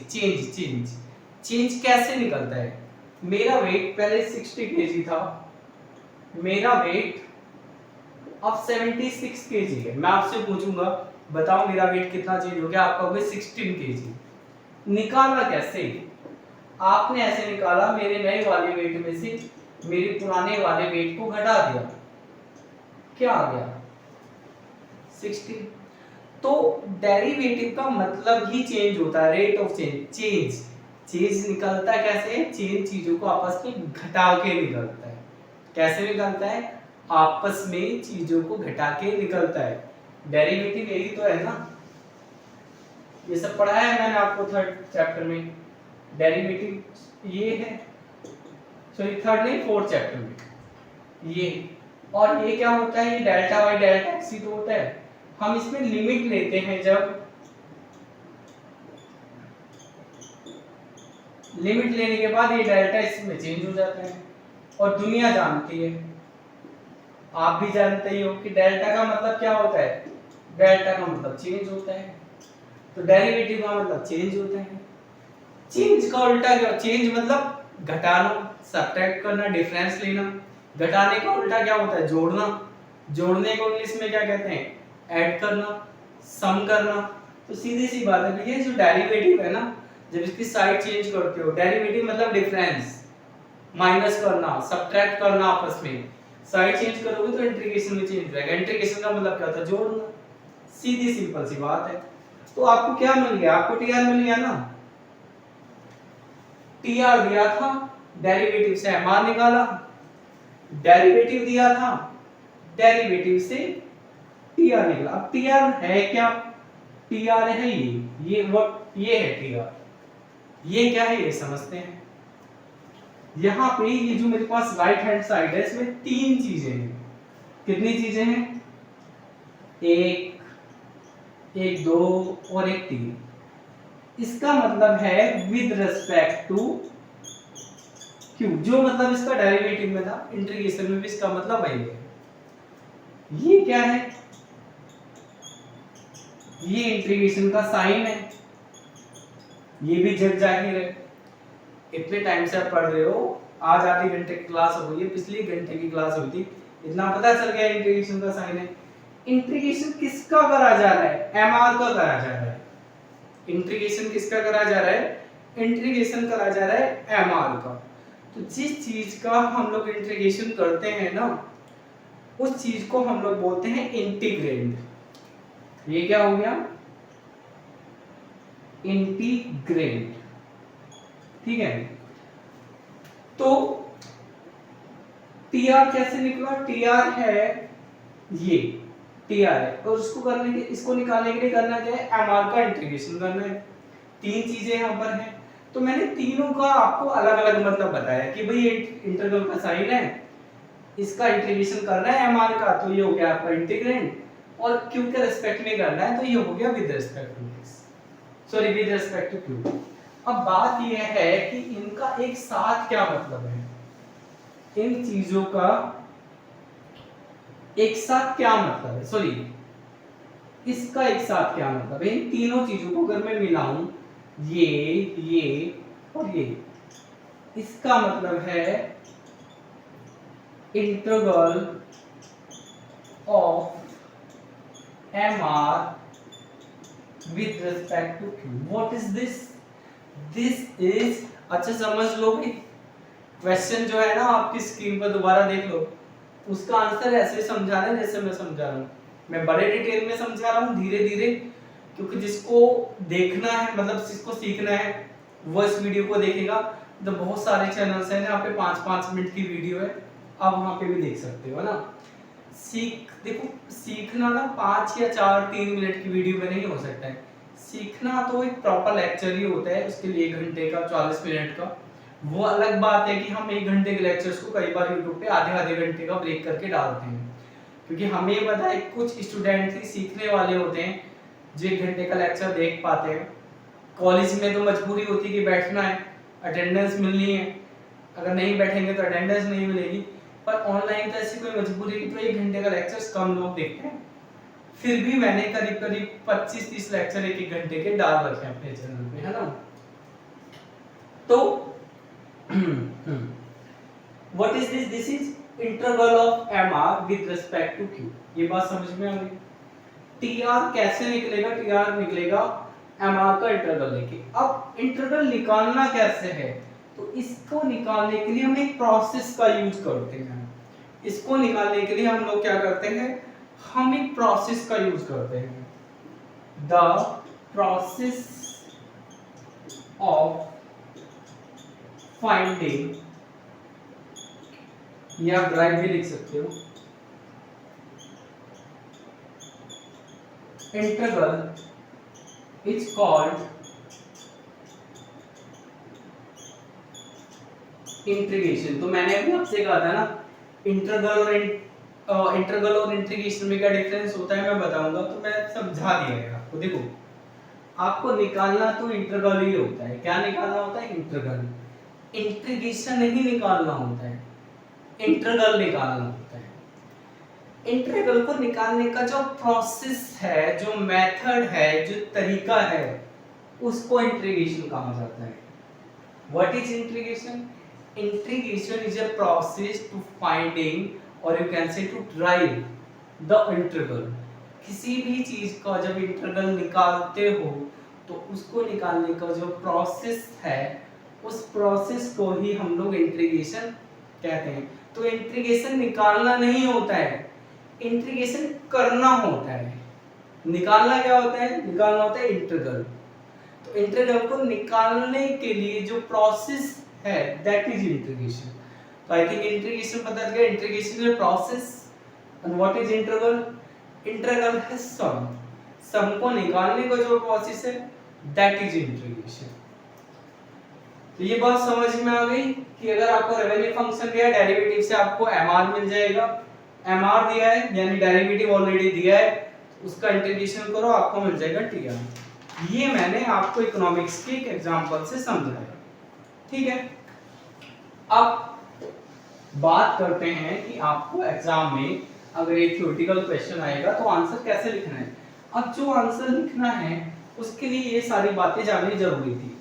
[SPEAKER 1] चेंज कैसे निकलता है, मेरा वेट पहले 60 केजी था, मेरा वेट अब 76 केजी है। मैं आपसे पूछूंगा बताओ मेरा वेट कितना चेंज हो गया, आपका वेट 16 केजी। निकाला कैसे, आपने ऐसे निकाला, मेरे नए वाले वेट में से मेरे पुराने वाले वेट को घटा दिया, क्या आ गया, 16। तो डेरिवेटिव का मतलब ही चेंज होता है, रेट ऑफ चेंज। चेंज निकलता है कैसे, चेंज चीजों को आपस में घटा के निकलता है। कैसे निकलता है, आपस में चीजों को घटा के निकलता है। डेरिवेटिव यही तो है ना, ये सब पढ़ाया है मैंने आपको 3rd चैप्टर में। डेरिवेटिव ये है, सॉरी 3rd नहीं 4th चैप्टर में ये। और ये क्या होता है, ये डेल्टा बाई डेल्टा एक्स ही तो होता है। हम इसमें लिमिट लेते हैं, जब लिमिट लेने के बाद ये डेल्टा इसमें चेंज हो जाता है। और दुनिया जानती है, आप भी जानते ही हो कि डेल्टा का मतलब क्या होता है, डेल्टा का मतलब चेंज होता है। तो डेरिवेटिव का मतलब चेंज होता है। चेंज का उल्टा क्या, चेंज मतलब घटाना, सब्ट्रैक्ट करना, डिफरेंस लेना। घटाने का उल्टा क्या होता है, जोड़ना। जोड़ने को इंग्लिश में क्या कहते हैं, ऐड करना, सम करना। तो सीधी सी बात है, ये जो डेरिवेटिव है ना, जब इसकी साइड चेंज करते हो, डेरिवेटिव मतलब डिफरेंस, माइनस करना, सब्ट्रैक्ट करना आपस में। साइड चेंज करोगे तो इंटीग्रेशन में चेंज हो जाएगा। इंटीग्रेशन का मतलब क्या होता है, जोड़ना। सीधी सिंपल सी बात है। तो आपको क्या मिल गया, आपको टीआर मिल गया ना, टीआर दिया था, डेरिवेटिव से एमआर निकाला, डेरिवेटिव दिया था, डेरिवेटिव से टीआर निकला। अब टीआर है क्या, टीआर है ये है टीआर। ये क्या है ये समझते हैं। यहां पे ये जो मेरे पास राइट हैंड साइड है, इसमें 3 चीजें हैं। कितनी चीजें हैं, एक 2 और एक 3। इसका मतलब है विद रिस्पेक्ट टू क्यू, जो मतलब इसका डेरिवेटिव में था, इंटीग्रेशन में भी इसका मतलब वही है। ये क्या है, ये इंटीग्रेशन का साइन है, ये भी जग जाहिर है। इतने टाइम से आप पढ़ रहे हो, आज आधे घंटे की क्लास हो गई है, पिछले घंटे की क्लास हुई थी, इतना पता चल गया इंटीग्रेशन का साइन है। इंटीग्रेशन किसका करा जा रहा है, एमआर का करा जा रहा है। इंटीग्रेशन किसका करा जा रहा है, इंटीग्रेशन करा जा रहा है एमआर का। तो जिस चीज का हम लोग इंटीग्रेशन करते हैं ना, उस चीज को हम लोग बोलते हैं इंटीग्रेंड। ये क्या हो गया, इंटीग्रेंड, ठीक है। तो टीआर कैसे निकला, टीआर है ये, टीआर है, और उसको करने के, इसको निकालने के लिए करना क्या है, एमआर का इंटीग्रेशन करना है। 3 चीजें यहाँ पर हैं, तो मैंने तीनों का आपको अलग अलग मतलब बताया कि भाई इंटीग्रल का साइन है, इसका इंटीग्रेशन करना है एमआर का, तो ये हो गया आपका इंटीग्रेंड। और क्यू के रिस्पेक्ट में करना है, तो ये हो गया with respect to x, sorry with respect to q. अब बात ये है कि इनका एक साथ क्या मतलब है, इन चीजों का एक साथ क्या मतलब है, सॉरी इसका एक साथ क्या मतलब है, इन तीनों चीजों को अगर मैं मिलाऊं, ये और ये, इसका मतलब है integral of MR with respect to Q. What is this? This is, अच्छा समझ लो भाई, क्वेश्चन जो है ना आपकी स्क्रीन पर दोबारा देख लो, उसका आंसर ऐसे समझा रहे हैं जैसे मैं समझा रहा हूँ। मैं बड़े डिटेल में समझा रहा हूँ धीरे धीरे, क्योंकि जिसको देखना है मतलब जिसको सीखना है वो इस वीडियो को देखेगा। तो बहुत सारे चैनल्स हैं जहाँ पे 5-5 मिनट की वीडियो है, आप वहाँ पे भी देख सकते हो ना। देखो सीखना ना 5 या 4-3 मिनट की वीडियो में नहीं हो सकता है, सीखना तो एक प्रॉपर लेक्चर ही होता है, उसके लिए 1 घंटे का 40 मिनट का। वो अलग बात है कि हम 1 घंटे के लेक्चर्स को कई बार यूट्यूब पे आधे घंटे का ब्रेक करके डालते हैं, क्योंकि हमें पता है कुछ स्टूडेंट ही सीखने वाले होते हैं जो 1 घंटे का लेक्चर देख पाते हैं। कॉलेज में तो मजबूरी होती है कि बैठना है, अटेंडेंस मिलनी है, अगर नहीं बैठेंगे तो अटेंडेंस नहीं मिलेगी। पर ऑनलाइन तो ऐसी कोई मजबूरी नहीं, तो 1 घंटे का लेक्चर कम लोग देखते हैं। फिर भी मैंने करीब 25-30 लेक्चर 1-1 घंटे के डाल रखे हैं अपने चैनल पे, है ना। तो what is this? This is integral of MR with respect to Q। ये बात समझ में आ गई। TR कैसे निकलेगा? TR निकलेगा MR का इंटीग्रल लेके। अब इंटीग्रल निकालना कैसे है? तो इसको निकालने के लिए हम एक प्रोसेस का यूज करते हैं। इसको निकालने के लिए हम लोग क्या करते हैं? हम एक प्रोसेस का यूज करते हैं, द प्रोसेस ऑफ फाइंडिंग, या ड्राइव भी लिख सकते हो, इंटीग्रल इज कॉल्ड इंटीग्रेशन। तो मैंने अभी आपसे कहा था ना इंटीग्रल और इंटीग्रेशन में क्या डिफरेंस होता है मैं बताऊंगा, तो मैं समझा दिया है आपको। देखो आपको निकालना तो इंटीग्रल ही होता है। क्या निकालना होता है? इंटीग्रल। इंटीग्रेशन नहीं निकालना होता है, इंटीग्रल निकालना होता है। इंटीग्रल को निकालने का जो प्रोसेस है, जो मेथड है, जो तरीका है, उसको इंटीग्रेशन कहा जाता है। What is integration? Integration is a process to finding, or you can say to derive the integral। किसी भी चीज का जब इंटीग्रल निकालते हो तो उसको निकालने का जो प्रोसेस है, उस प्रोसेस को ही हम लोग इंटीग्रेशन कहते हैं। तो इंटीग्रेशन निकालना नहीं होता है, इंटीग्रेशन करना होता है। निकालना क्या होता है? निकालना होता है इंटीग्रल। तो इंटीग्रल को निकालने के लिए जो प्रोसेस है that is integration। तो I think integration पता चल गया। integration is a process and what is integral? integral है sum। sum को निकालने का जो प्रोसेस है that is integration। तो ये बात समझ में आ गई कि अगर आपको रेवेन्यू फंक्शन दिया है, डेरिवेटिव से आपको MR मिल जाएगा। MR दिया है यानी डेरिवेटिव ऑलरेडी दिया है, उसका इंटीग्रेशन करो आपको मिल जाएगा TR। ये मैंने आपको इकोनॉमिक्स के एक एग्जांपल से समझाया, ठीक है। अब बात करते हैं कि आपको एग्जाम में अगर एक थ्योरेटिकल क्वेश्चन आएगा तो आंसर कैसे लिखना है। अब जो आंसर लिखना है उसके लिए ये सारी बातें जाननी जरूरी थी।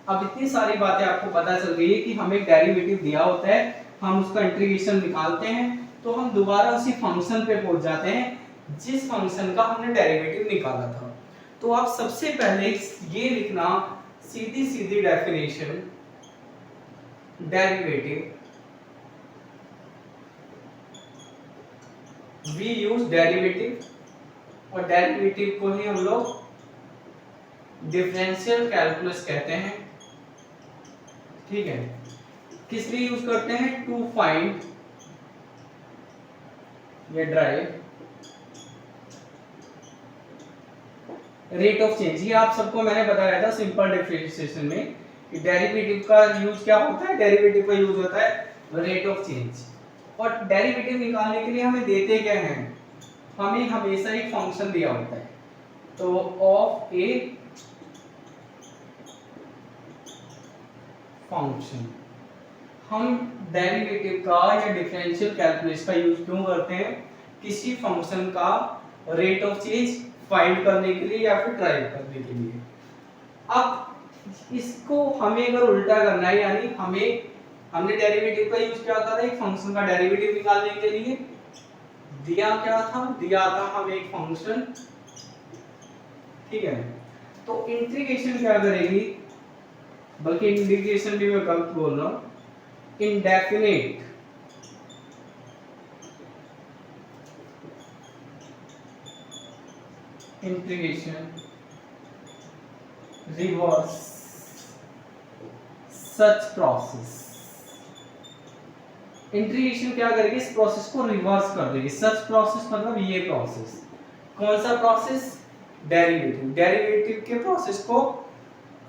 [SPEAKER 1] अब इतनी सारी बातें आपको पता चल गई है कि हमें डेरिवेटिव दिया होता है, हम उसका इंटीग्रेशन निकालते हैं, तो हम दोबारा उसी फंक्शन पे पहुंच जाते हैं जिस फंक्शन का हमने डेरिवेटिव निकाला था। तो आप सबसे पहले ये लिखना, सीधी सीधी definition, derivative, we use derivative, और डेरिवेटिव को ही हम लोग डिफरेंशियल कैलकुलस कहते हैं, ठीक है। किस लिए यूज करते हैं? टू फाइंड या ड्राइव रेट ऑफ चेंज। ये आप सबको मैंने बताया था सिंपल डिफरेंशिएशन में कि डेरिवेटिव का यूज क्या होता है? डेरिवेटिव का यूज होता है रेट ऑफ चेंज। और डेरिवेटिव निकालने के लिए हमें देते क्या हैं? हमें हमेशा एक फंक्शन दिया होता है, तो ऑफ ए फंक्शन, हम डेरिवेटिव का या डिफरेंशियल कैलकुलस का यूज क्यों करते हैं? किसी फंक्शन का रेट ऑफ चेंज फाइंड करने के लिए या फिर ड्राइव करने के लिए। अब इसको हमें अगर उल्टा करना है, यानी हमने डेरिवेटिव का यूज क्या करा, एक फंक्शन का डेरिवेटिव निकालने के लिए दिया क्या था, दिया था हमें एक फंक्शन, ठीक है। तो इंटीग्रेशन क्या करेगी, बल्कि इंटीग्रेशन भी मैं गलत बोल रहा हूं, indefinite integration reverse such process। Integration क्या करेगी, इस प्रोसेस को रिवर्स कर देगी। सच प्रोसेस मतलब ये प्रोसेस, कौन सा प्रोसेस, डेरिवेटिव, डेरिवेटिव के प्रोसेस को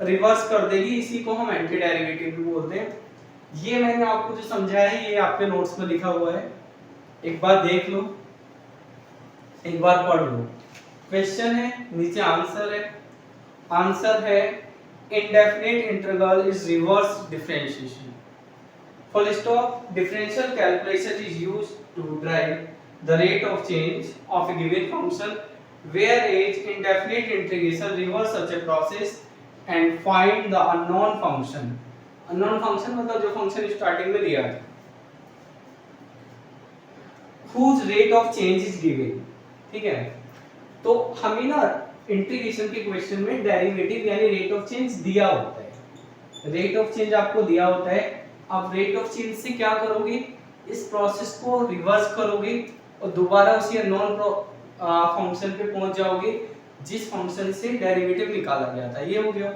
[SPEAKER 1] रिवर्स कर देगी, इसी को हम एंटी डेरिवेटिव भी बोलते हैं। ये मैंने आपको जो समझाया है ये आपके नोट्स में लिखा हुआ है, एक बार देख लो, एक बार पढ़ लो। क्वेश्चन है, नीचे आंसर है। आंसर है indefinite integral is reverse differentiation. Full stop. Differential calculation is used to drive the rate of change of a given function, whereas indefinite integration reverse such a process and find the unknown function। Unknown function मतलब जो function starting में दिया है, whose rate of change is given, ठीक है। तो हमें ना इंटीग्रेशन के क्वेश्चन में डेरिवेटिव यानी रेट ऑफ चेंज दिया होता है, रेट ऑफ चेंज आपको दिया होता है। अब रेट ऑफ चेंज से क्या करोगे, इस प्रोसेस को रिवर्स करोगे और दोबारा उसी अननोन फंक्शन पे पहुंच जाओगे जिस फंक्शन से डेरिवेटिव निकाला गया था। ये हो गया।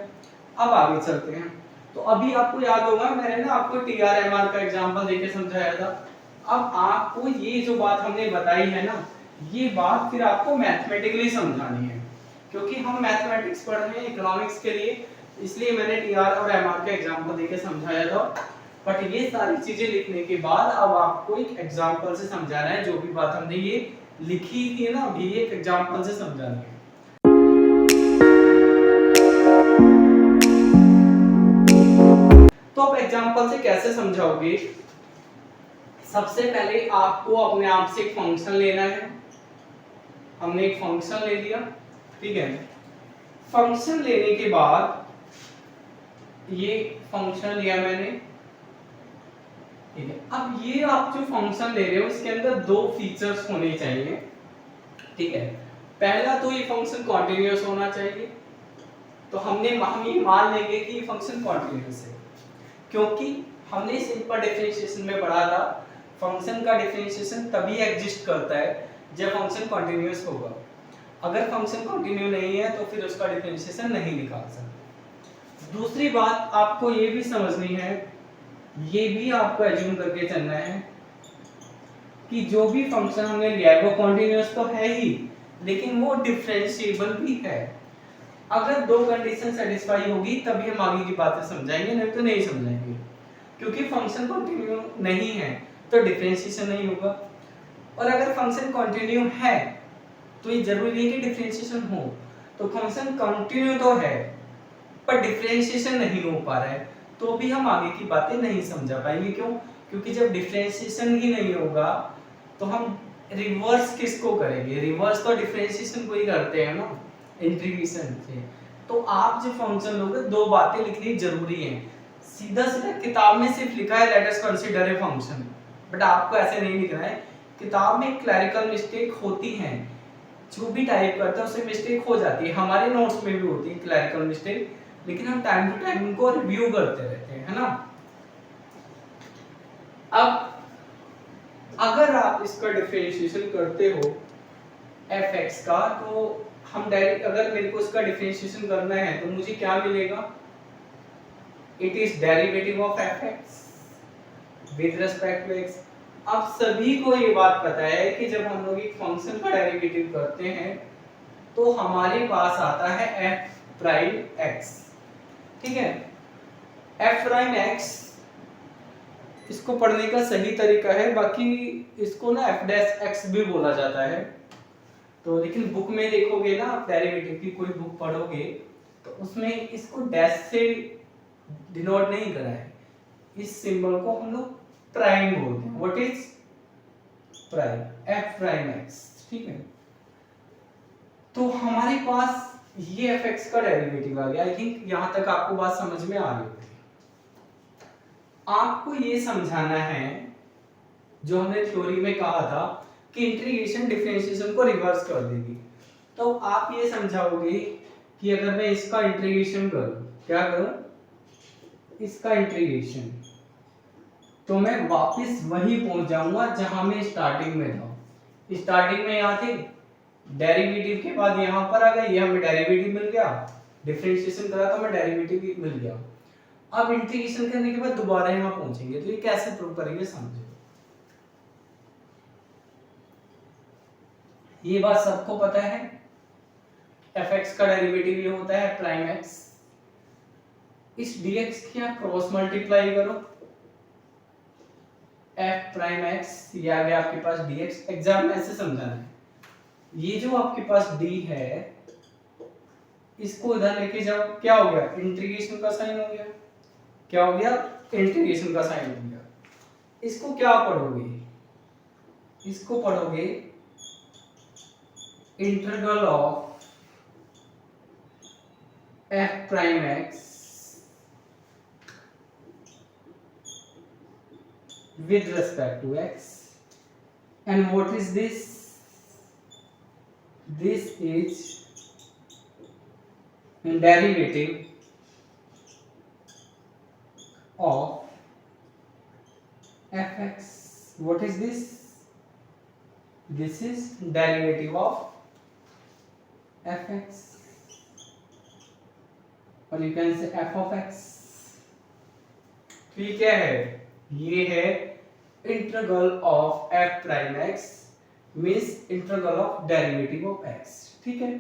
[SPEAKER 1] अब आगे चलते हैं। तो अभी आपको याद होगा मैंने ना आपको TR-MR का एग्जांपल देके समझाया था। अब आपको ये जो बात हमने बताई है ना, ये बात फिर आपको मैथमेटिकली समझानी है, क्योंकि हम मैथमेटिक्स पढ़ रहे हैं इकोनॉमिक्स के लिए, इसलिए मैंने TR और MR का एग्जांपल देके समझाया था। बट ये सारी चीजें लिखने के बाद अब आपको एक एग्जांपल से समझाना है, जो भी बात हमने ये लिखी थी ना अभी, एक एग्जांपल से समझाना है। तो आप एग्जांपल से कैसे समझाओगे? सबसे पहले आपको अपने आप से एक फंक्शन लेना है। हमने एक फंक्शन ले लिया, ठीक है। फंक्शन लेने के बाद ये फंक्शन लिया मैंने, ठीक है। अब ये आप जो फंक्शन ले रहे हो इसके अंदर दो फीचर्स होने चाहिए, ठीक है। पहला तो ये फंक्शन कॉन्टिन्यूअस होना चाहिए, तो हम ये मान लेंगे कि ये फंक्शन कॉन्टिन्यूअस है, क्योंकि हमने सिंपल डिफरेंशिएशन में पढ़ा था फंक्शन का डिफरेंशिएशन तभी एग्जिस्ट करता है जब फंक्शन कॉन्टिन्यूअस होगा। अगर फंक्शन कॉन्टिन्यू नहीं है तो फिर उसका डिफरेंशिएशन नहीं निकाल सकते। दूसरी बात आपको ये भी समझनी है, ये भी आपको एज्यूम करके चलना है कि जो भी फंक्शन हमने लिया है वो कॉन्टिन्यूअस तो है ही, लेकिन वो डिफरेंशिएबल भी है। अगर दो कंडीशन सेटिस्फाई होगी तभी हम आगे की बातें समझाएंगे, नहीं तो नहीं समझाएंगे। क्योंकि फंक्शन कंटिन्यू नहीं है तो डिफरेंशिएशन नहीं होगा, और अगर फंक्शन कंटिन्यू है तो ये जरूरी है कि डिफरेंशिएशन हो। तो फंक्शन कंटिन्यू तो है पर डिफरेंशिएशन नहीं हो पा रहा है, तो भी हम आगे की बातें नहीं समझा पाएंगे। क्यों? क्योंकि जब डिफरेंशिएशन ही नहीं होगा तो हम रिवर्स किसको करेंगे? रिवर्स तो डिफरेंशिएशन को ही करते हैं ना, इंटीग्रेशन से। तो आप जो फंक्शन लोगे दो बातें लिखनी जरूरी है। सीधा सीधा किताब में सिर्फ लिखा है let us consider a function, but आपको ऐसे नहीं लिखना है। किताब में क्लरिकल मिस्टेक होती है, जो भी टाइप करता है उससे मिस्टेक हो जाती है, हमारे नोट्स में भी होती है क्लरिकल मिस्टेक, लेकिन हम टाइम टू टाइम उनको रिव्यू करते रहते हैं, है ना। अब अगर आप इसका डिफरेंशिएशन करते हो fx का, तो हम डायरेक्ट अगर मेरे को इसका डिफरेंशिएशन करना है तो मुझे क्या मिलेगा? It is derivative of fx with respect to x। अब सभी को ये बात पता है कि जब हम लोग एक फंक्शन का डेरिवेटिव करते हैं तो हमारे पास आता है f प्राइम x, ठीक है। f प्राइम x इसको पढ़ने का सही तरीका है, बाकी इसको ना f डैश x भी बोला जाता है, तो लेकिन बुक में देखोगे ना, आप डेरिवेटिव की कोई बुक पढ़ोगे तो उसमें इसको डैश से डिनोट नहीं करा है, इस सिंबल को हम लोग प्राइम बोलते हैं। What is prime? F prime x, ठीक है। तो हमारे पास ये एफ एक्स का डेरिवेटिव आ गया। आई थिंक यहां तक आपको बात समझ में आ रही होगी। आपको ये समझाना है जो हमने थ्योरी में कहा था कि इंटीग्रेशन डिफरेंशिएशन को रिवर्स कर देगी। तो आप ये समझाओगे कि अगर मैं इसका इंटीग्रेशन करूं, क्या करूं? इसका इंटीग्रेशन, तो मैं वापस वहीं पहुंच जाऊंगा जहां मैं स्टार्टिंग में था। स्टार्टिंग में यहाँ थे, डेरिवेटिव के बाद यहाँ पर आ गए, ये हमें डेरिवेटिव मिल गया, डिफरेंशिएशन करा तो हमें डेरिवेटिव मिल गया। अब इंटीग्रेशन करने के बाद दोबारा यहाँ पहुंचेंगे, तो ये कैसे प्रूव करेंगे समझो। ये बात सबको पता है, fx का डेरिवेटिव ये होता है प्राइम x। इस dx की आप क्रॉस मल्टीप्लाई करो, f प्राइम x, ये आ गया आपके पास dx। एग्जाम में ऐसे समझाना है, ये जो आपके पास d है इसको इधर लेके जाओ, क्या हो गया? इंटीग्रेशन का साइन हो गया। क्या हो गया? इंटीग्रेशन का साइन हो गया। इसको क्या पढ़ोगे? इसको पढ़ोगे integral of f prime x with respect to x, and what is this? This is derivative of fx. What is this? This is derivative of fx, or you can say f of x. ठीक है, ये है integral of f prime x means integral of derivative of x। ठीक है,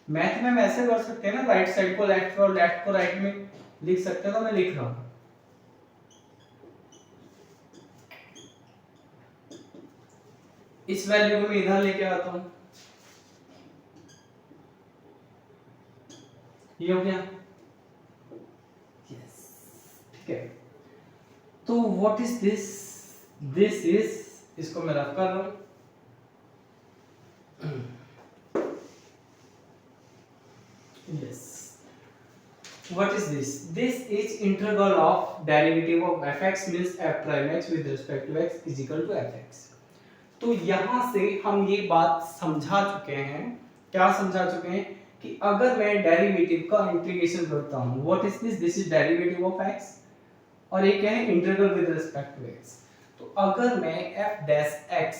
[SPEAKER 1] math में हम ऐसे कर सकते हैं ना, राइट साइड को लेफ्ट और लेफ्ट को राइट में लिख सकते हैं, तो मैं लिख रहा हूं। इस वैल्यू को मैं इधर लेके आता हूं, ये हो गया। यस, ठीक है। तो what is this? This is, इसको मैं रफ कर रहा हूं, yes, what is this? This is integral of derivative of fx means f prime x with respect to x is equal to fx। तो यहां से हम ये बात समझा चुके हैं, क्या समझा चुके हैं कि अगर मैं डेरिवेटिव का इंटीग्रेशन करता हूं, what is this? This is derivative of x, और ये क्या है? Integral with respect to x। तो अगर मैं f डैश x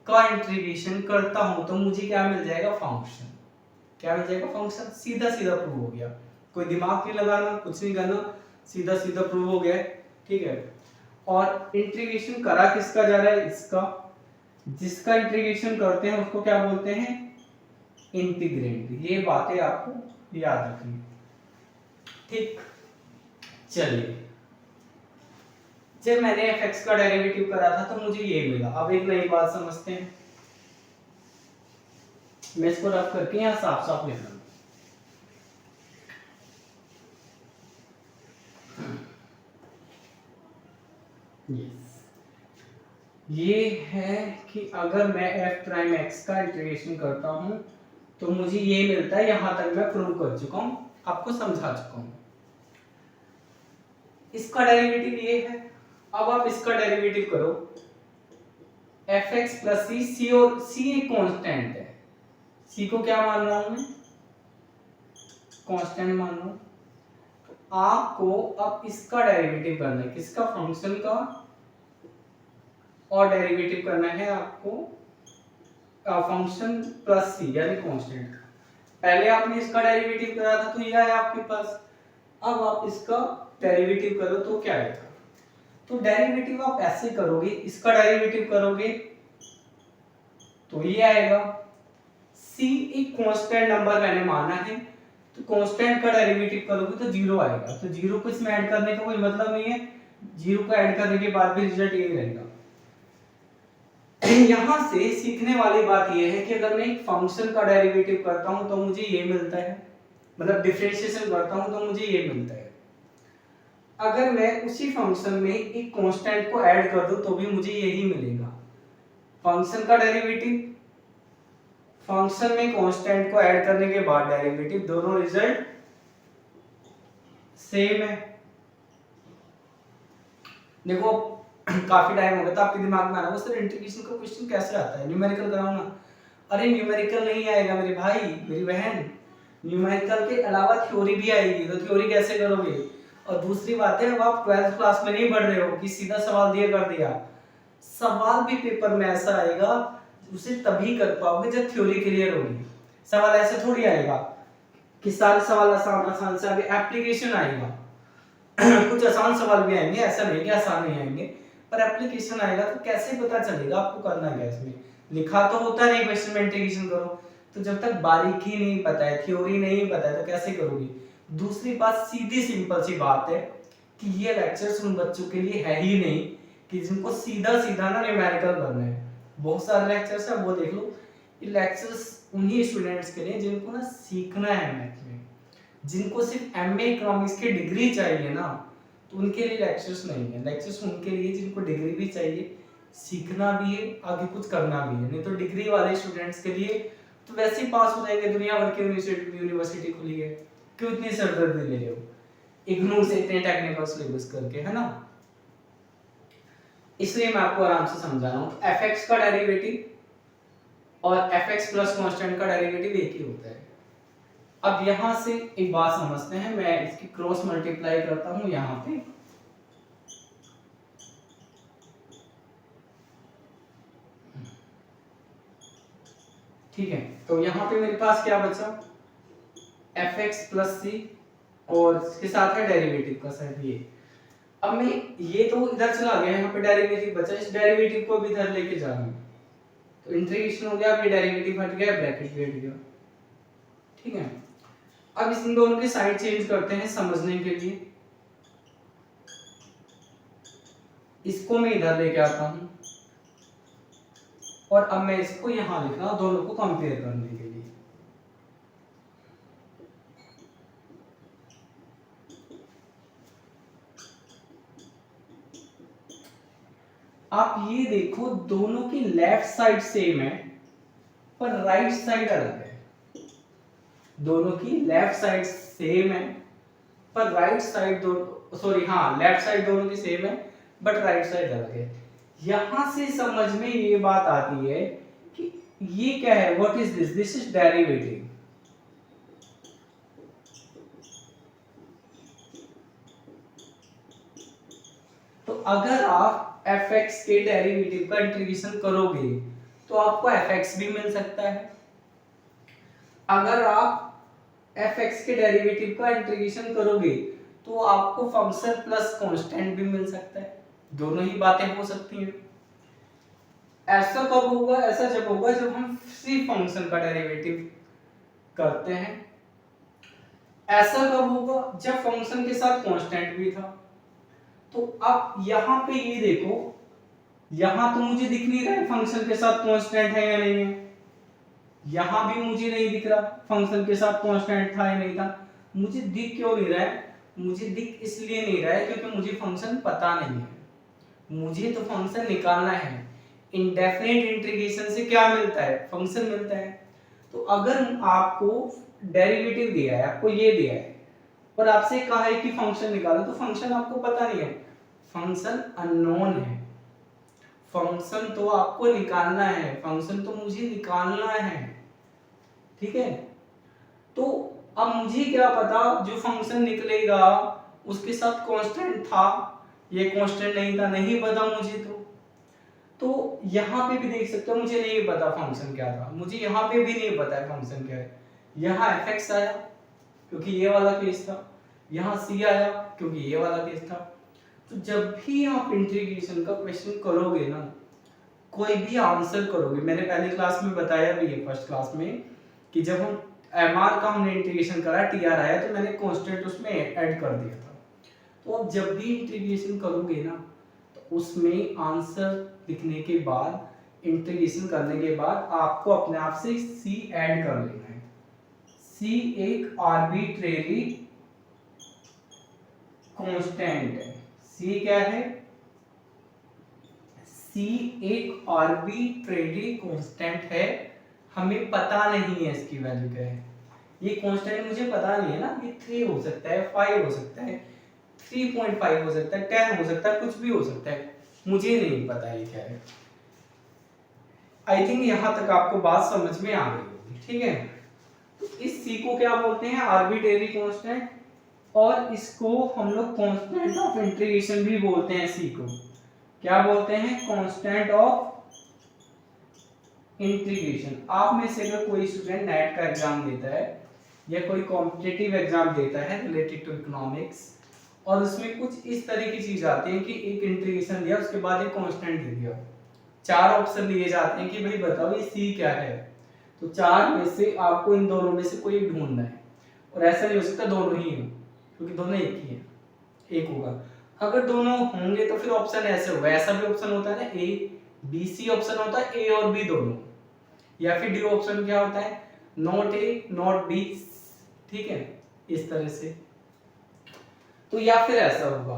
[SPEAKER 1] का इंटीग्रेशन करता हूं तो मुझे क्या मिल जाएगा? फंक्शन। क्या मिल जाएगा? फंक्शन। सीधा सीधा प्रूव हो गया, कोई दिमाग नहीं लगाना, कुछ नहीं करना, सीधा सीधा प्रूव हो गया। ठीक है, और इंटीग्रेशन करा किसका जा रहा है? इसका। जिसका इंटीग्रेशन करते हैं उसको क्या बोलते हैं? इंटीग्रेंड। ये बातें आपको याद रखनी। ठीक, चलिए, जब मैंने fx का डेरिवेटिव करा था तो मुझे ये मिला। अब एक नई बात समझते हैं, मैं इसको रफ करके यहाँ साफ साफ लिख रहा हूं। ये है कि अगर मैं f प्राइम x का इंटीग्रेशन करता हूं तो मुझे ये मिलता है। यहां तक मैं प्रूव कर चुका हूं, आपको समझा चुका हूं। इसका डेरिवेटिव ये है। अब आप इसका डेरिवेटिव करो, fx प्लस c, और c एक कांस्टेंट है, c को क्या मान रहा हूं मैं? कांस्टेंट मान रहा हूं। आपको अब इसका डेरिवेटिव करना है, किसका? फंक्शन का, और डेरिवेटिव करना है आपको फंक्शन प्लस c यानी कांस्टेंट का। पहले आपने इसका डेरिवेटिव करा था तो ये आया आपके पास। अब आप इसका डेरिवेटिव करो तो क्या आएगा? तो डेरिवेटिव आप ऐसे करोगे, इसका डेरिवेटिव करोगे तो ये आएगा। c एक कांस्टेंट नंबर मैंने माना है, तो कांस्टेंट का डेरिवेटिव करोगे तो जीरो आएगा। तो जीरो को इसमें ऐड करने का कोई मतलब नहीं है, जीरो को ऐड करने के बाद भी रिजल्ट यही रहेगा। यहाँ से सीखने वाली बात यह है कि अगर मैं एक फंक्शन का डेरिवेटिव करता हूँ तो मुझे ये मिलता है, मतलब डिफरेंशिएशन करता हूँ तो मुझे ये मिलता है। अगर मैं उसी फंक्शन में एक कांस्टेंट को ऐड कर दूं तो भी मुझे यही मिलेगा। फंक्शन का डेरिवेटिव, फंक्शन में कांस्टेंट को ऐड करने के बाद डेरिवेटिव, दोनों रिजल्ट सेम है। देखो काफी टाइम हो गया था, आपके दिमाग में आ रहा है सर इंटीग्रेशन का क्वेश्चन कैसे आता है, न्यूमेरिकल कराऊं ना? अरे न्यूमेरिकल नहीं आएगा मेरे भाई मेरी बहन, न्यूमेरिकल के अलावा थ्योरी भी आएगी। तो थ्योरी कैसे करोगे? और दूसरी बात है, अब आप 12th क्लास में नहीं पढ़ रहे हो कि सीधा सवाल दिया कर दिया। सवाल भी पेपर में ऐसा आएगा, उसे तभी कर पाओगे जब थ्योरी क्लियर होगी। सवाल ऐसे थोड़ी आएगा कि सारे सवाल आसान आसान से आगे एप्लीकेशन आएगा। कुछ आसान सवाल भी आएंगे, ऐसा नहीं कि आसान नहीं आएंगे, पर एप्लीकेशन आएगा तो कैसे पता चलेगा आपको करना क्या है इसमें? लिखा तो होता नहीं क्वेश्चन में इंटीग्रेशन करो, तो जब तक बारीकी नहीं पता है, थ्योरी नहीं पता है, तो कैसे करोगे? दूसरी बात, सीधी सिंपल सी बात है कि ये लेक्चर्स उन बच्चों के लिए है ही नहीं कि जिनको सीधा सीधा ना न्यूमेरिकल करना है। बहुत सारे लेक्चर्स है, वो देख लो। ये लेक्चर्स उन्हीं स्टूडेंट्स के लिए जिनको ना सीखना है मैथ में, जिनको सिर्फ एमए इकोनॉमिक्स की डिग्री चाहिए ना, तो उनके लिए लेक्चर्स नहीं है। लेक्चर्स उनके लिए जिनको डिग्री भी चाहिए, सीखना भी है, आगे कुछ करना भी है। नहीं तो डिग्री वाले स्टूडेंट्स के लिए तो वैसे ही पास हो जाएंगे, दुनिया भर की यूनिवर्सिटी खुली है, क्यों इतनी सरदर्दी ले रहे हो इग्नू से इतने टेक्निकल सिलेबस करके, है ना? इसलिए मैं आपको आराम से समझा रहा हूँ। fx का डेरिवेटिव और fx प्लस कांस्टेंट का डेरिवेटिव एक ही होता है। अब यहां से एक बात समझते हैं, मैं इसकी क्रॉस मल्टीप्लाई करता हूं यहां पे, ठीक है? तो यहां पे मेरे पास क्या बचा? fx प्लस सी और इसके साथ है डेरिवेटिव का साथ ये। अब मैं ये तो इधर चला गया, यहाँ पे डेरिवेटिव बचा, इस डेरिवेटिव को भी इधर लेके जा रहा हूं, तो इंटीग्रेशन हो गया, अब ये डेरिवेटिव हट गया, ब्रैकेट भी हट गया, ठीक है? अब इस इन दोनों की साइड चेंज करते हैं समझने के लिए। इसको मैं इधर लेके आता हूं और अब मैं इसको यहां लिख रहा हूं दोनों को कंपेयर करने के लिए। आप ये देखो, दोनों की लेफ्ट साइड सेम है पर राइट साइड अलग है। दोनों की लेफ्ट साइड सेम है पर राइट साइड दोनों, सॉरी हाँ, लेफ्ट साइड दोनों की सेम है बट राइट साइड अलग है। यहां से समझ में ये बात आती है कि ये क्या है, what is this? This is derivative. तो अगर आप fx के डेरिवेटिव का इंटीग्रेशन करोगे तो आपको fx भी मिल सकता है। अगर आप fx के डेरिवेटिव का इंटीग्रेशन करोगे तो आपको फंक्शन प्लस कांस्टेंट भी मिल सकता है। दोनों ही बातें हो सकती हैं। ऐसा कब होगा? ऐसा जब होगा जब हम सिर्फ फंक्शन का डेरिवेटिव करते हैं। ऐसा कब होगा? जब फंक्शन के साथ कांस्टेंट भी था। तो अब यहाँ पे ये देखो, यहाँ तो मुझे दिख नहीं रहा है फंक्शन के साथ कांस्टेंट है या नहीं है, यहाँ भी मुझे नहीं दिख रहा फंक्शन के साथ कांस्टेंट था या नहीं था। मुझे दिख क्यों नहीं रहा है? मुझे दिख इसलिए नहीं रहा है क्योंकि मुझे फंक्शन पता नहीं है, मुझे तो फंक्शन निकालना है। इंडेफिनिट इंटीग्रेशन से क्या मिलता है? फंक्शन मिलता है। तो अगर आपको डेरिवेटिव दिया है, आपको ये दिया है और आपसे कहा है कि फंक्शन निकालो, तो फंक्शन आपको पता नहीं है, फंक्शन अननोन है। फंक्शन तो आपको निकालना है, फंक्शन तो मुझे निकालना है, ठीक है? तो अब मुझे क्या पता जो फंक्शन निकलेगा उसके साथ कांस्टेंट था, ये कांस्टेंट नहीं था, नहीं पता मुझे। तो यहाँ पे भी देख सकते हो, मुझे नहीं पता फंक्शन क्या था, मुझे यहाँ पे भी नहीं पता है फंक्शन क्या है। यहाँ fx आया क्योंकि ये वाला केस था, यहाँ c आया क्योंकि ये वाला केस था। तो जब भी आप इंटीग्रेशन का क्वेश्चन करोगे ना, कोई भी आंसर करोगे, मैंने पहली क्लास में बताया भी है, फर्स्ट क्लास में, कि जब हम mr का हमने इंटीग्रेशन करा, tr आया तो मैंने कांस्टेंट उसमें ऐड कर दिया था। तो अब जब भी इंटीग्रेशन करोगे ना, तो उसमें आंसर लिखने के बाद इंटीग्रेशन करने के बाद आपको अपने आप से c ऐड कर लेना है। c एक आर्बिट्रेरी कांस्टेंट है। c क्या है? c एक आर्बिट्रेरी कांस्टेंट है, हमें पता नहीं है इसकी वैल्यू क्या है। ये कांस्टेंट मुझे पता नहीं है ना, ये 3 हो सकता है, 5 हो सकता है, 3.5 हो सकता है, 10 हो सकता है, कुछ भी हो सकता है, मुझे नहीं पता ये क्या है। आई थिंक यहां तक आपको बात समझ में आ गई होगी, ठीक है। तो इस c को क्या बोलते हैं? आर्बिट्रेरी कांस्टेंट, और इसको हम लोग कांस्टेंट ऑफ इंटीग्रेशन भी बोलते हैं। c को क्या बोलते हैं? Constant of integration. आप में से अगर कोई स्टूडेंट नेट का एग्जाम देता है या कोई कॉम्पिटिटिव एग्जाम देता है रिलेटेड टू इकोनॉमिक्स, और उसमें कुछ इस तरह की चीज आती है कि एक इंटीग्रेशन दिया, उसके बाद एक कांस्टेंट दे दिया, 4 ऑप्शन दिए जाते हैं कि भाई बताओ ये c क्या है। तो 4 में से आपको इन दोनों में से कोई एक ढूंढना है, और ऐसा नहीं हो सकता दोनों ही हो, क्योंकि दोनों एक ही है, एक होगा। अगर दोनों होंगे तो फिर ऑप्शन ऐसे होगा, ऐसा भी ऑप्शन होता है ना, ए बी सी ऑप्शन होता है, ए और बी दोनों, या फिर डी ऑप्शन क्या होता है? नॉट ए नॉट बी, ठीक है, इस तरह से। तो या फिर ऐसा होगा।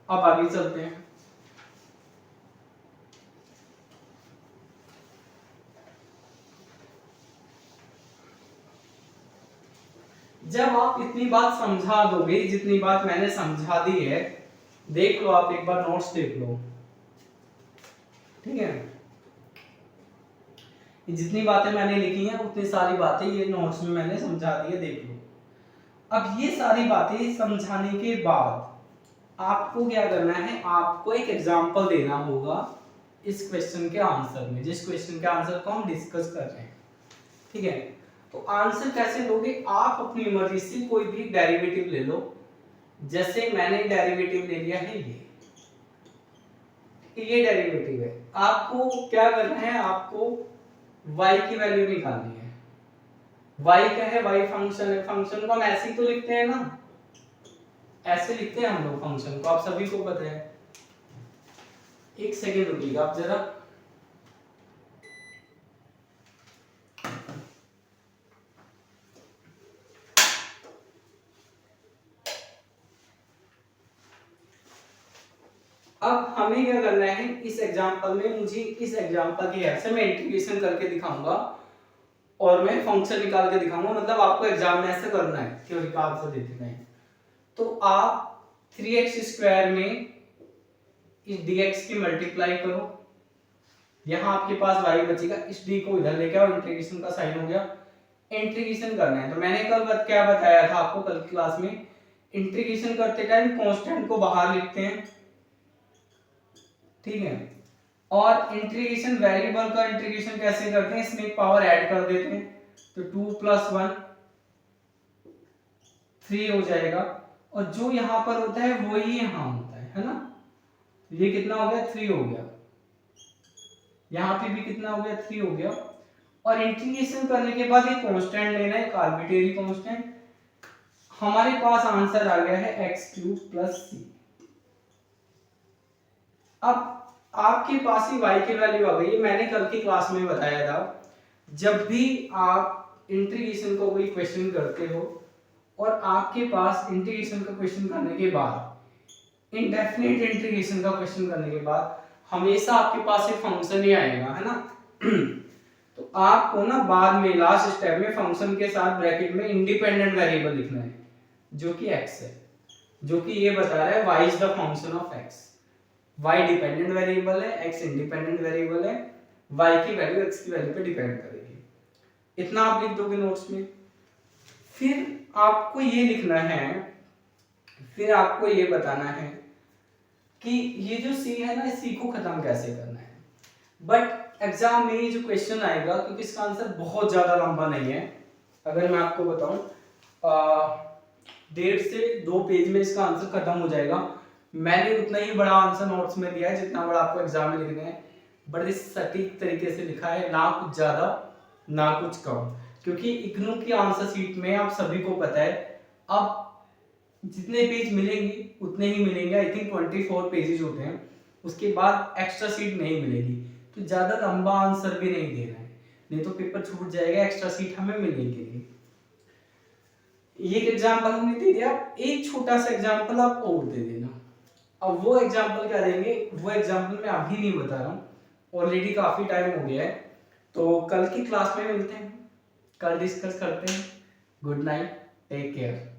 [SPEAKER 1] अब आगे चलते हैं। जब आप इतनी बात समझा दोगे, जितनी बात मैंने समझा दी है, देख लो आप एक बार नोट्स देख लो, ठीक है। जितनी बातें मैंने लिखी हैं उतनी सारी बातें ये नोट्स में मैंने समझा दी है, देख लो। अब ये सारी बातें समझाने के बाद आपको क्या करना है? आपको एक एग्जांपल देना होगा इस क्वेश्चन के आंसर में, जिस क्वेश्चन के आंसर को हम डिस्कस कर रहे हैं, ठीक है। तो आंसर कैसे लोगे? आप अपनी मर्जी से कोई भी डेरिवेटिव ले लो। जैसे मैंने डेरिवेटिव ले लिया है ये डेरिवेटिव है। आपको क्या करना है? आपको y की वैल्यू निकालनी है। y क्या है? y फंक्शन है। फंक्शन को हम ऐसे ही तो लिखते हैं ना, ऐसे लिखते हैं हम लोग फंक्शन को, आप सभी को पता है। एक सेकेंड रुकिएगा आप जरा। अब हमें क्या करना है इस एग्जांपल में? मुझे इस एग्जांपल की हेल्प से मैं इंटीग्रेशन करके दिखाऊंगा और मैं फंक्शन निकाल के दिखाऊंगा। मतलब आपको एग्जाम में ऐसे करना है, थ्योरी का आंसर देते हैं। तो आप 3x स्क्वायर में इस dx की मल्टीप्लाई करो, यहाँ आपके पास y बचेगा, इस d को इधर लेके आओ, इंटीग्रेशन का साइन हो गया। इंटीग्रेशन करना है तो मैंने कल क्या बताया था आपको कल की क्लास में? इंटीग्रेशन करते टाइम कांस्टेंट को बाहर लिखते हैं, ठीक है। और इंटीग्रेशन वेरिएबल का इंटीग्रेशन कैसे करते हैं? इसमें एक पावर ऐड कर देते हैं, तो 2 + 1 3 हो जाएगा, और जो यहां पर होता है वही यहां होता है ना। ये कितना हो गया? 3 हो गया। यहां पे भी कितना हो गया? 3 हो गया। और इंटीग्रेशन करने के बाद एक कांस्टेंट लेना है, एक आर्बिट्रेरी कांस्टेंट। हमारे पास आंसर आ गया है x³ + c। अब आपके पास ही y की वैल्यू आ गई है। मैंने कल की क्लास में बताया था, जब भी आप इंटीग्रेशन को कोई क्वेश्चन करते हो और आपके पास इंटीग्रेशन का क्वेश्चन करने के बाद, इंडेफिनिट इंटीग्रेशन का क्वेश्चन करने के बाद हमेशा आपके पास एक फंक्शन ही आएगा, है ना। तो आपको ना बाद में लास्ट स्टेप में फंक्शन के साथ ब्रैकेट में इंडिपेंडेंट वेरिएबल लिखना है, जो कि x है, जो कि ये बता रहा है y is the function of x। y dependent variable है, x इंडिपेंडेंट वेरिएबल है, y की वैल्यू x की वैल्यू पे डिपेंड करेगी। इतना आप लिख दोगे नोट्स में। फिर आपको ये लिखना है, फिर आपको ये बताना है कि ये जो c है ना, इस c को खत्म कैसे करना है। बट एग्जाम में ये जो क्वेश्चन आएगा, क्योंकि इसका आंसर बहुत ज्यादा लंबा नहीं है, अगर मैं आपको बताऊं 1.5 से 2 पेज में इसका आंसर खत्म हो जाएगा। मैंने उतना ही बड़ा आंसर नोट्स में दिया है जितना बड़ा आपको एग्जाम में लिखना है, बड़े सटीक तरीके से लिखा है, ना कुछ ज्यादा ना कुछ कम। क्योंकि इग्नू की आंसर शीट में आप सभी को पता है अब जितने पेज मिलेंगे उतने ही मिलेंगे। आई थिंक 24 पेजेस होते हैं, उसके बाद एक्स्ट्रा शीट नहीं मिलेगी। तो ज़्यादा लंबा आंसर भी नहीं देना है, नहीं तो पेपर छूट जाएगा, एक्स्ट्रा सीट हमें मिलेगी नहीं। ये एग्जाम्पल हमने दे दिया, एक छोटा सा एग्जाम्पल आप और दे देना। अब वो एग्जाम्पल क्या देंगे, वो एग्जाम्पल मैं अभी नहीं बता रहा हूँ, ऑलरेडी काफ़ी टाइम हो गया है, तो कल की क्लास में मिलते हैं, कल डिस्कस करते हैं। Good night, take care.